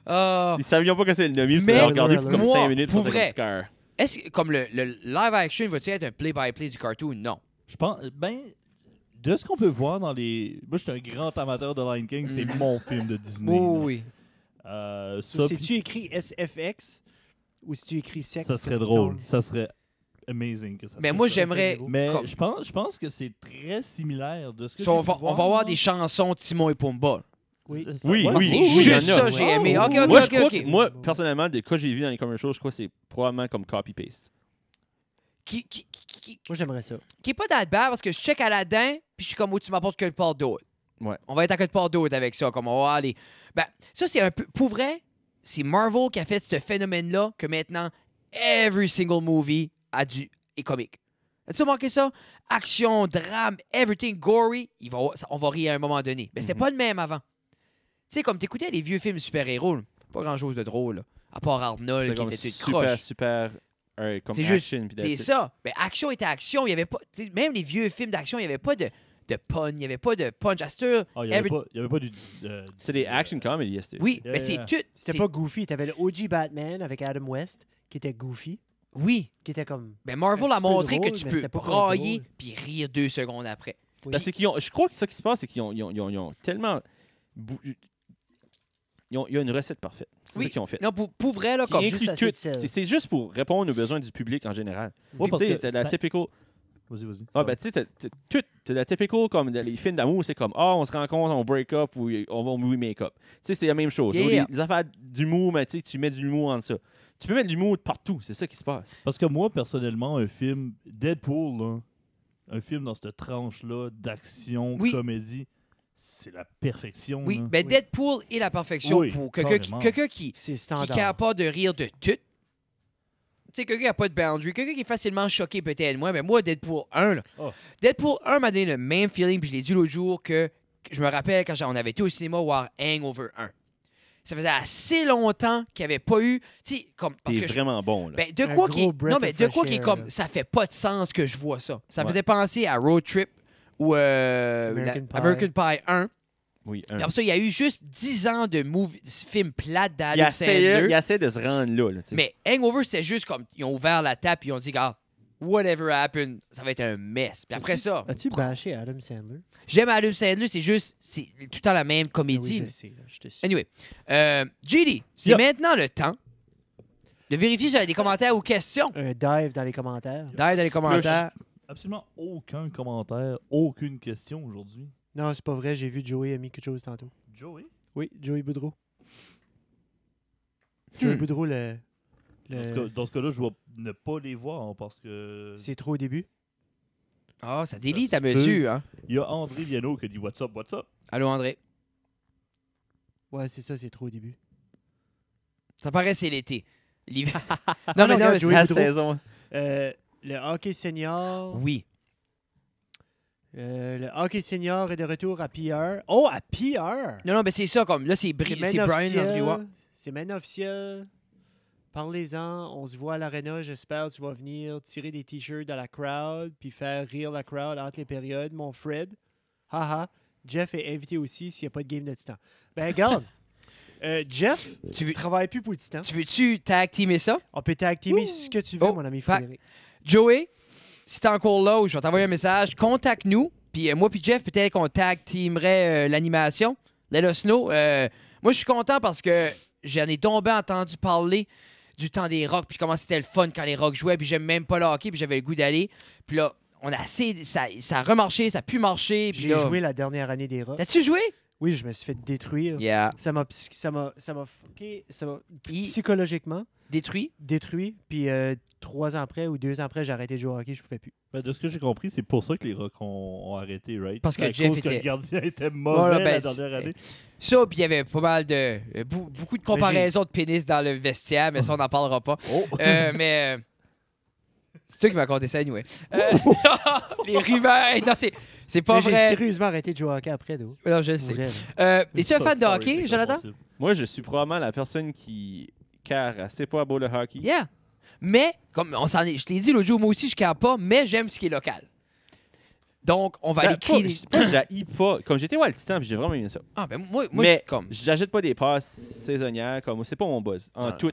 Ah. Ils savaient pas que c'est le nom. Ils Mais ont regardé pour comme moi, 5 minutes pour pour vrai, Scar. Est-ce que, comme le live action, va-t-il être un play-by-play du cartoon? Non. Je pense, ben, de ce qu'on peut voir dans les. Moi, je suis un grand amateur de Lion King, c'est mon film de Disney. Oui, là. oui. Ça, Si puis tu écris SFX ou si tu écris sexe, ça serait qu'est-ce qui drôle. tombe? Ça serait amazing que ça Mais soit moi, ça. j'aimerais. Mais comme- je pense que c'est très similaire de ce que on j'ai va, pu on va avoir là. des chansons de Timon et Pumba. Oui. C'est ça. Oui, Ouais, oui, c'est oui, juste il y en a. ça, j'ai aimé. Ok, ok, Moi, je ok, crois ok. que, moi, personnellement, des cas que j'ai vu dans les commercials, je crois que c'est probablement comme copy-paste. Qui Moi, j'aimerais ça. est pas that bad parce que je check Aladdin, puis je suis comme, oh, tu m'apportes que le part d'autre. Ouais. On va être à quelque part d'autre avec ça, comme on va aller. Ben, ça, c'est un peu. Pour vrai, c'est Marvel qui a fait ce phénomène-là que maintenant, every single movie est comique. As-tu remarqué ça? Action, drame, everything gory, on va rire à un moment donné. Mais c'était Mhm. pas le même avant. Tu sais, comme t'écoutais les vieux films de super-héros, là, pas grand-chose de drôle, là, à part Arnold C'est qui comme était tout super, croche. super, comme C'est juste- action. puis C'est that's it. ça. Ben, action était action. Il y avait pas. Tu sais, même les vieux films d'action, il n'y avait pas de pun. Il n'y avait pas de punch. À cette heure, Ah, il n'y avait, every- pas- il y avait pas du. C'est des action comedy, c'était. Oui, Yeah, mais c'est yeah. tout. C'était c'est- pas Goofy. T'avais le OG Batman avec Adam West qui était Goofy, Oui. qui était comme. Ben, Marvel Un a petit peu montré drôle, que tu mais peux c'était pas brailler drôle. puis rire 2 secondes après. Oui. Ben, c'est qu'ils ont, je crois que ça qui se passe, c'est qu'ils ont tellement. Il y a une recette parfaite. C'est Oui. ça qu'ils ont fait. Non, pour vrai, là, Qui comme. juste inclut assez de tout. sel. C'est juste pour répondre aux besoins du public en général. Ouais, parce Tu sais, que t'as la ça- typical. Vas-y. Ah, ben, tu sais, t'as la typical, comme dans les films d'amour, c'est comme, on se rencontre, on break up ou on va au make-up. Tu sais, c'est la même chose. Yeah. Les affaires d'humour, mais tu sais, tu mets de l'humour en ça. Tu peux mettre de l'humour partout, c'est ça qui se passe. Parce que moi, personnellement, un film, Deadpool, là, un film dans cette tranche-là d'action, Oui. comédie, c'est la perfection. Oui, là. ben Oui. Deadpool est la perfection Oui, pour carrément. quelqu'un qui C'est ne standard. capable pas de rire de tout. Tu sais, quelqu'un qui n'a pas de boundary, quelqu'un qui est facilement choqué peut-être moins, mais moi, Deadpool 1, là, Oh. Deadpool 1 m'a donné le même feeling, puis je l'ai dit l'autre jour, que je me rappelle quand on avait été au cinéma voir Hangover 1. Ça faisait assez longtemps qu'il n'y avait pas eu, tu sais, comme, parce C'est que vraiment bon, là. ben, de Un quoi gros qui est, breath non, mais of de quoi fresh qui est air, comme, là. ça fait pas de sens que je vois ça. Ça me Ouais. faisait penser à Road Trip ou American Pie. American Pie 1. Oui, Puis après ça, il y a eu juste 10 ans de films plates il d'Adam essaie Sandler. de se rendre là. Tu sais. Mais Hangover, c'est juste comme ils ont ouvert la table et ils ont dit, gars, whatever happen, ça va être un mess. Puis après ça, As-tu bâché Adam Sandler? j'aime Adam Sandler, c'est juste, c'est tout le temps la même Ah comédie. oui, je sais, là, je te suis. Anyway, JD, c'est Yep. maintenant le temps de vérifier si j'avais des commentaires ou questions. Un dive dans les commentaires. D'ailleurs, dans les commentaires. Absolument aucun commentaire, aucune question aujourd'hui. Non, c'est pas vrai, j'ai vu Joey a mis quelque chose tantôt. Joey? Oui, Joey Boudreau. Joey Hmm. Boudreau, Dans ce cas-là, je vais ne pas les voir parce que. c'est trop au début. Ah, ça délite Ça à se peut. mesure, hein. Il y a André Viano qui a dit What's up, what's up? Allô, André. Ouais, c'est ça, c'est trop au début. Ça paraît c'est l'été. L'hiver. Non, non, mais regarde, c'est Joey la Boudreau. saison. Le hockey senior. Oui. Le hockey senior est de retour à PR. Oh, à PR! Non, mais c'est ça, comme là, c'est C'est c'est Brian Andrew. C'est maintenant officiel. Parlez-en. On se voit à l'aréna. J'espère que tu vas venir tirer des t-shirts à la crowd puis faire rire la crowd entre les périodes, mon Fred. Haha. Jeff est invité aussi s'il n'y a pas de game de Titan. Ben, regarde. Jeff Tu veux- travaille plus pour le Titan. Tu veux-tu tag teamer ça? On peut tag teamer ce que tu veux, Oh, mon ami fait- Frédéric. Joey, si t'es encore là ou je vais t'envoyer un message, contacte-nous. Puis moi puis Jeff, peut-être qu'on tag teamerait l'animation. Let us know. Moi, je suis content parce que j'en ai tombé entendu parler du temps des Rocks, puis comment c'était le fun quand les Rocks jouaient, puis j'aime même pas le hockey, puis j'avais le goût d'aller. Puis là, on a assez, ça a remarché, ça a pu marcher. Puis J'ai là, joué la dernière année des Rocks. T'as-tu joué? Oui, je me suis fait détruire. Yeah. Ça m'a fucké, ça m'a Il- psychologiquement Détruit. détruit. Puis 3 ans après ou 2 ans après, j'ai arrêté de jouer au hockey, je pouvais plus. Ben, de ce que j'ai compris, c'est pour ça que les Rocks ont arrêté, right? Parce que À Jeff cause que était- le gardien était mauvais Voilà, ben, la dernière année. Ça, puis il y avait pas mal de. Beaucoup de comparaisons de pénis dans le vestiaire, mais ça, on n'en parlera pas. Oh! Mais. C'est toi qui m'as conté ça, anyway. Les rumeurs. Hey, non, c'est pas Mais j'ai vrai. sérieusement arrêté de jouer au hockey après, d'où. Non, je sais. Vrai, là. Es-tu un fan de Sorry, hockey, c'est Jonathan? impossible. Moi, je suis probablement la personne qui care assez pas beau le hockey. Yeah. Mais, comme on s'en est, je t'ai dit l'autre jour, moi aussi, je ne pas, mais j'aime ce qui est local. Donc, on va Ben, aller crier des. j'haïs pas. Comme j'étais au Titan, puis j'ai vraiment aimé ça. Ah, ben moi Mais je- comme. j'achète pas des passes saisonnières. Comme c'est pas mon buzz. En Non, tout.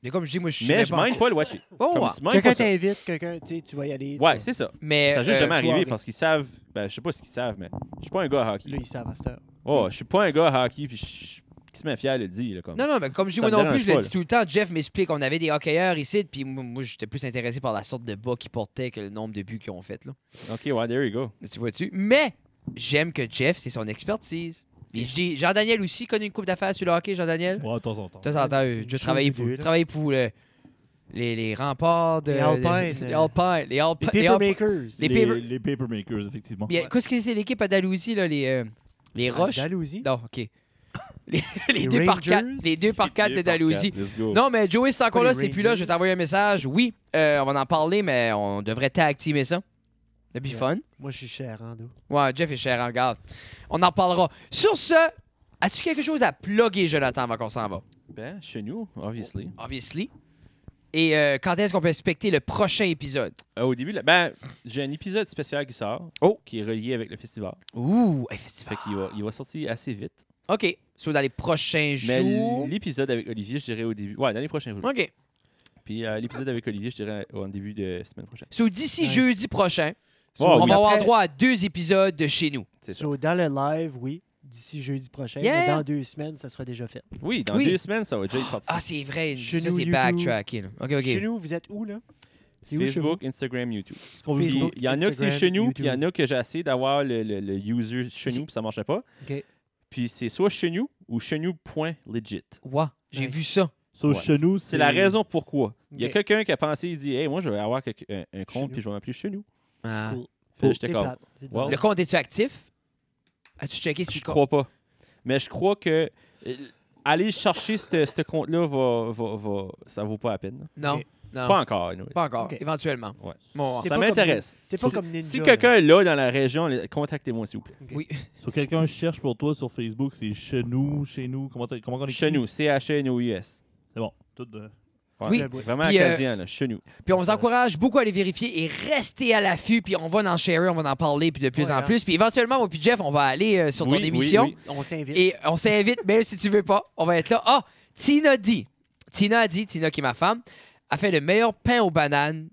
Mais comme je dis, moi, je suis. Mais je mind pas le watcher. Oh, Comme ouais. tu mindes Quelqu'un pas ça. t'invite, quelqu'un, tu vas y aller. tu Ouais, vas- c'est ça. Mais. Ça n'a juste jamais arrivé soirée. parce qu'ils savent. Ben, je sais pas ce qu'ils savent, mais je suis pas un gars à hockey. Là, ils savent à cette heure. Oh, je suis pas un gars à hockey, puis qui se met fier de le dire. Là, comme. Non, mais comme je dis, Ça moi me non plus, dérange je le pas, dis là. tout le temps. Jeff m'explique, on avait des hockeyeurs ici, puis moi, j'étais plus intéressé par la sorte de bas qu'ils portaient que le nombre de buts qu'ils ont fait, là. Ok, ouais, there you go. Tu vois-tu? Mais, j'aime que Jeff, c'est son expertise. Et je dis, Jean-Daniel aussi connaît une coupe d'affaires sur le hockey, Jean-Daniel. Ouais, de temps en temps. De temps en temps, je Chose travaille de pour, vieux, là. travaille pour les remparts de. Les Alpines, Les Alpines. Les Papermakers. Les Les, paper- les Papermakers, effectivement. Bien, qu'est-ce que c'est l'équipe à Dalhousie, là? Les Roches? Dalhousie. Non, OK. Les Les 2 par 4. Rangers? Les 2 par 4 de Dalhousie. Let's go. Non, mais Joey, c'est encore Pas là, les c'est plus là. Je vais Rangers. t'envoyer un message. Oui, on va en parler, mais on devrait tag teamer ça. C'est plus Yeah. fun. Moi, je suis cher, hein, d'où. Ouais, Jeff est cher, regarde. On en parlera. Sur ce, as-tu quelque chose à plugger, Jonathan, avant qu'on s'en va? Ben, chez nous, obviously. Obviously. Et quand est-ce qu'on peut expecter le prochain épisode? Au début, ben, j'ai un épisode spécial qui sort, Oh. qui est relié avec le festival. Ouh, un festival. Fait qu'il va sortir assez vite. OK. Soit dans les prochains Mais jours. l'épisode avec Olivier, je dirais au début. Ouais, dans les prochains jours. OK. Puis l'épisode avec Olivier, je dirais au début de semaine prochaine. So, d'ici Nice. jeudi prochain, Oh, on oui. va avoir Après- droit à 2 épisodes de chez nous. C'est ça. So, dans le live, oui, d'ici jeudi prochain. Yeah. Mais dans 2 semaines, ça sera déjà fait. Oui, dans Oui. 2 semaines, ça va déjà être parti. Ah, c'est vrai. Chez ça, nous, c'est YouTube. backtracking. là. OK, OK. Chez nous, vous êtes où, là? C'est où chez Facebook, Instagram, YouTube. Ce qu'on veut Puis, Facebook, il y en a que c'est Instagram, chez nous, puis il y en YouTube. a que j'ai essayé d'avoir le user chez nous, puis ça marchait pas. OK. Puis c'est soit chez nous ou chez nous.legit. Ouais, j'ai Nice. vu ça. So, Ouais. chez nous, C'est la raison pourquoi. Il y a Ok. quelqu'un qui a pensé, il dit, hey, moi, je vais avoir un Chez compte, nous. puis je vais m'appeler chez nous. Ah. Cool. Fait que j'étais C'est comme, plate. C'est Wow. plate. Le compte est-tu actif? As-tu checké si je le compte... crois pas. Mais je crois que aller chercher ce compte-là, ça vaut pas la peine. Non. Ok. Non. Pas encore. anyway. Pas encore. Ok. Éventuellement. Ouais. Bon, T'es Ça pas comme m'intéresse. T'es pas comme Ninja. Si là. quelqu'un est là dans la région, contactez-moi, s'il vous plaît. Ok. oui. So, quelqu'un cherche pour toi sur Facebook, c'est chez nous. Comment on écrit? Chez nous, CHNOUS. C'est bon. Tout de... Ouais, Oui. Vraiment Puis, acadien, là, chez nous. Puis on vous encourage beaucoup à aller vérifier et rester à l'affût. Puis on va en share, on va en parler puis de plus Ouais, en hein. plus. Puis éventuellement, moi puis Jeff, on va aller sur ton Oui, oui, émission. oui. On s'invite. Et on s'invite, même si tu veux pas, on va être là. Ah, Tina a dit, Tina qui est ma femme, a fait le meilleur pain aux bananes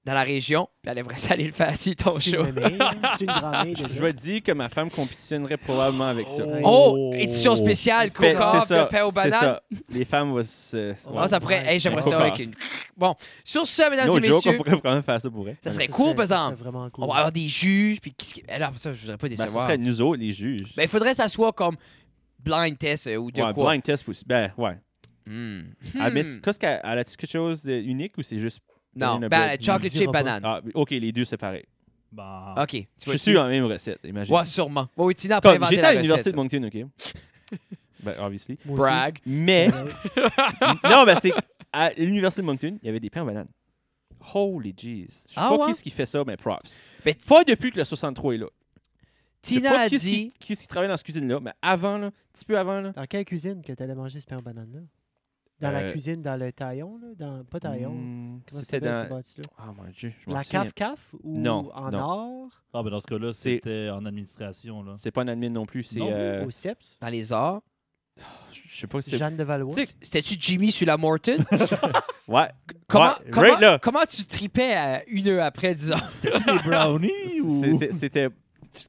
dans la région. Puis elle aimerait ça aller le faire sur ton C'est show. une mémé, hein. C'est une grand-mère déjà. Je vais te dire que ma femme compétitionnerait probablement avec ça. Oh, édition spéciale, Fait- coca, c'est ça, de pain aux c'est bananes. ça. Les femmes vont se... Ah, ça pourrait. Hey, j'aimerais ça Coca. avec une. Bon, sur ce, mesdames No et joke, on messieurs, pourrait quand même faire ça pour elle. ça serait Ça cool, par ça exemple. serait vraiment cool. On va avoir des juges, puis qu'est-ce que. Alors, ça, je voudrais pas Ben, ça décevoir. serait nous autres, les juges. Ben, il faudrait que ça soit comme blind test ou de Ouais, quoi. blind test aussi. Ben, ouais. Hmm. Ah, mais Hmm. qu'est-ce qu'elle a-tu quelque chose d'unique ou c'est juste... Non, Banana ben, bread. chocolate Il chip dira pas. banane. Ah, OK, les deux, c'est pareil. Bah, OK. Tu Je vois-tu? suis dans la même recette, imagine. Ouais, sûrement. Oui, Tina a pas Comme, inventé j'étais la à l'université recette. de Moncton, OK? Ben, obviously. Moi aussi. Brag. Mais, non, ben, c'est... À l'université de Moncton, il y avait des pains en banane. Holy jeez. Je sais Ah pas ouais? qui fait ça, mais props. Ben, Pas depuis que le 63 est là. Je sais Tina pas a qui dit. qui travaille dans cette cuisine-là, mais avant, là, un petit peu avant, là. Dans quelle cuisine que tu allais manger ce pain en banane là? Dans la Euh, cuisine, dans le taillon, là? Pas taillon. Comment ça C'était s'appelle ce dans... bâtisse-là? Oh mon Dieu, je m'en La souviens. CAF ou Non, en non. or? ah, ben dans ce cas-là, C'est- c'était en administration. Là. C'est pas un admin non plus, c'est... Non, Au CEPS? Dans les arts. je sais pas si c'est... Jeanne de Valois? Tu sais, C'était-tu Jimmy sur la Morton? ouais. Comment, Ouais, right là. comment tu tripais une heure après, disons? Les brownies ou. C'était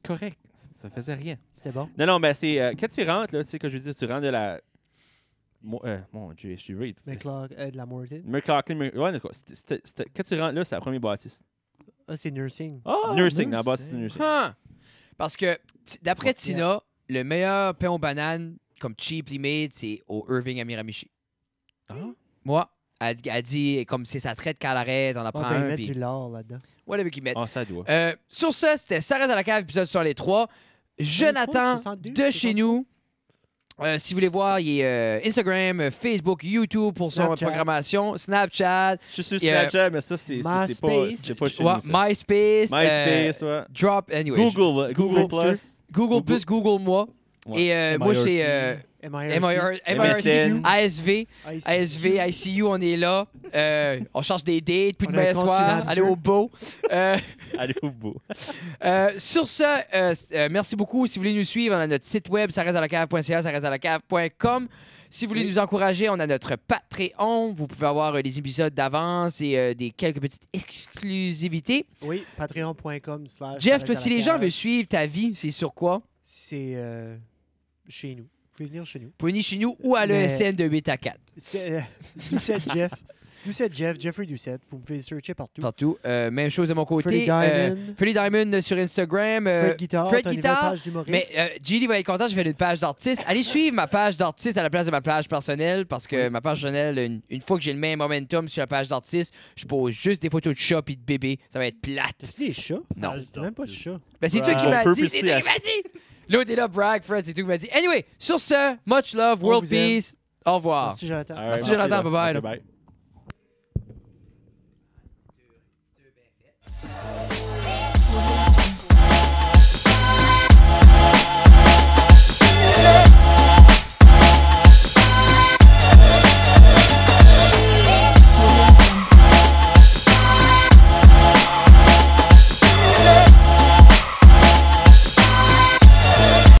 correct. Ça faisait rien. C'était bon? Non, ben c'est... quand tu rentres, là, tu sais, que je veux dire, tu rentres de la... Mon Dieu, je suis raide. De la Morton? McLaughlin, ouais, d'accord. Quand tu rentres là, c'est la première bâtisse. Ah, c'est nursing. Ah, Nursing, dans la bâtisse de nursing. Huh. Parce que, d'après Ouais. Tina, le meilleur pain aux bananes, comme cheaply made, c'est au Irving à Miramichi. Ah. Moi, elle dit, comme c'est sa traite qu'elle arrête, on en Ah, prend ben, ils un, mettent puis du lard là-dedans. whatever qu'ils mettent. Ah, ça doit. Sur ce, c'était Ça reste à la cave, épisode sur les 3. Jonathan 62, de chez nous. Si vous voulez voir, il est Instagram, Facebook, YouTube pour son Snapchat. programmation, Snapchat, Je suis sur et, Snapchat, mais ça, c'est pas... MySpace. C'est pas chez ouais, nous, ça. MySpace, MySpace, ouais. Drop, anyway, Google Google Plus. Google plus Google moi. Ouais. Et moi, c'est MSN. ASV, ASV, ICU, on est là. On cherche des dates, plus de On a un main compte soir, Napster. aller au beau. Allez au bout. Sur ce, merci beaucoup. Si vous voulez nous suivre, on a notre site web, ça reste à la cave.ca, ça reste à la cave.com. Si vous voulez nous encourager, on a notre Patreon. Vous pouvez avoir des épisodes d'avance et quelques petites exclusivités. Oui, patreon.com/. Jeff, toi, si les gens veulent suivre ta vie, c'est sur quoi? C'est chez nous. Vous pouvez venir chez nous. Vous pouvez venir chez nous ou à Mais- l'ESN de 8 à 4. C'est Doucette Jeff. Doucette Jeff, Jeffrey Doucette. Vous pouvez searcher partout. Partout. Même chose de mon côté. Freddy Diamond. Freddy Diamond sur Instagram. Fred Guitar. Fred t'as une Guitar, nouvelle page d'humoriste. Mais Gilly va être content, je fais une page d'artiste. Allez suivre ma page d'artiste à la place de ma page personnelle parce que ma page personnelle, une fois que j'ai le même momentum sur la page d'artiste, je pose juste des photos de chats et de bébés. Ça va être plate. T'as-tu des chats? Non. T'as même pas de chat. Ben, c'est toi qui On m'as peut dit. C'est plus toi qui m'as dit. L'autre est là, brag, Fred, c'est toi qui m'as dit. Anyway, sur ce, much love, On world vous aime. peace. Au revoir. Merci, Jonathan. All right, Merci, Jonathan. là. Bye-bye, Ok, là. bye.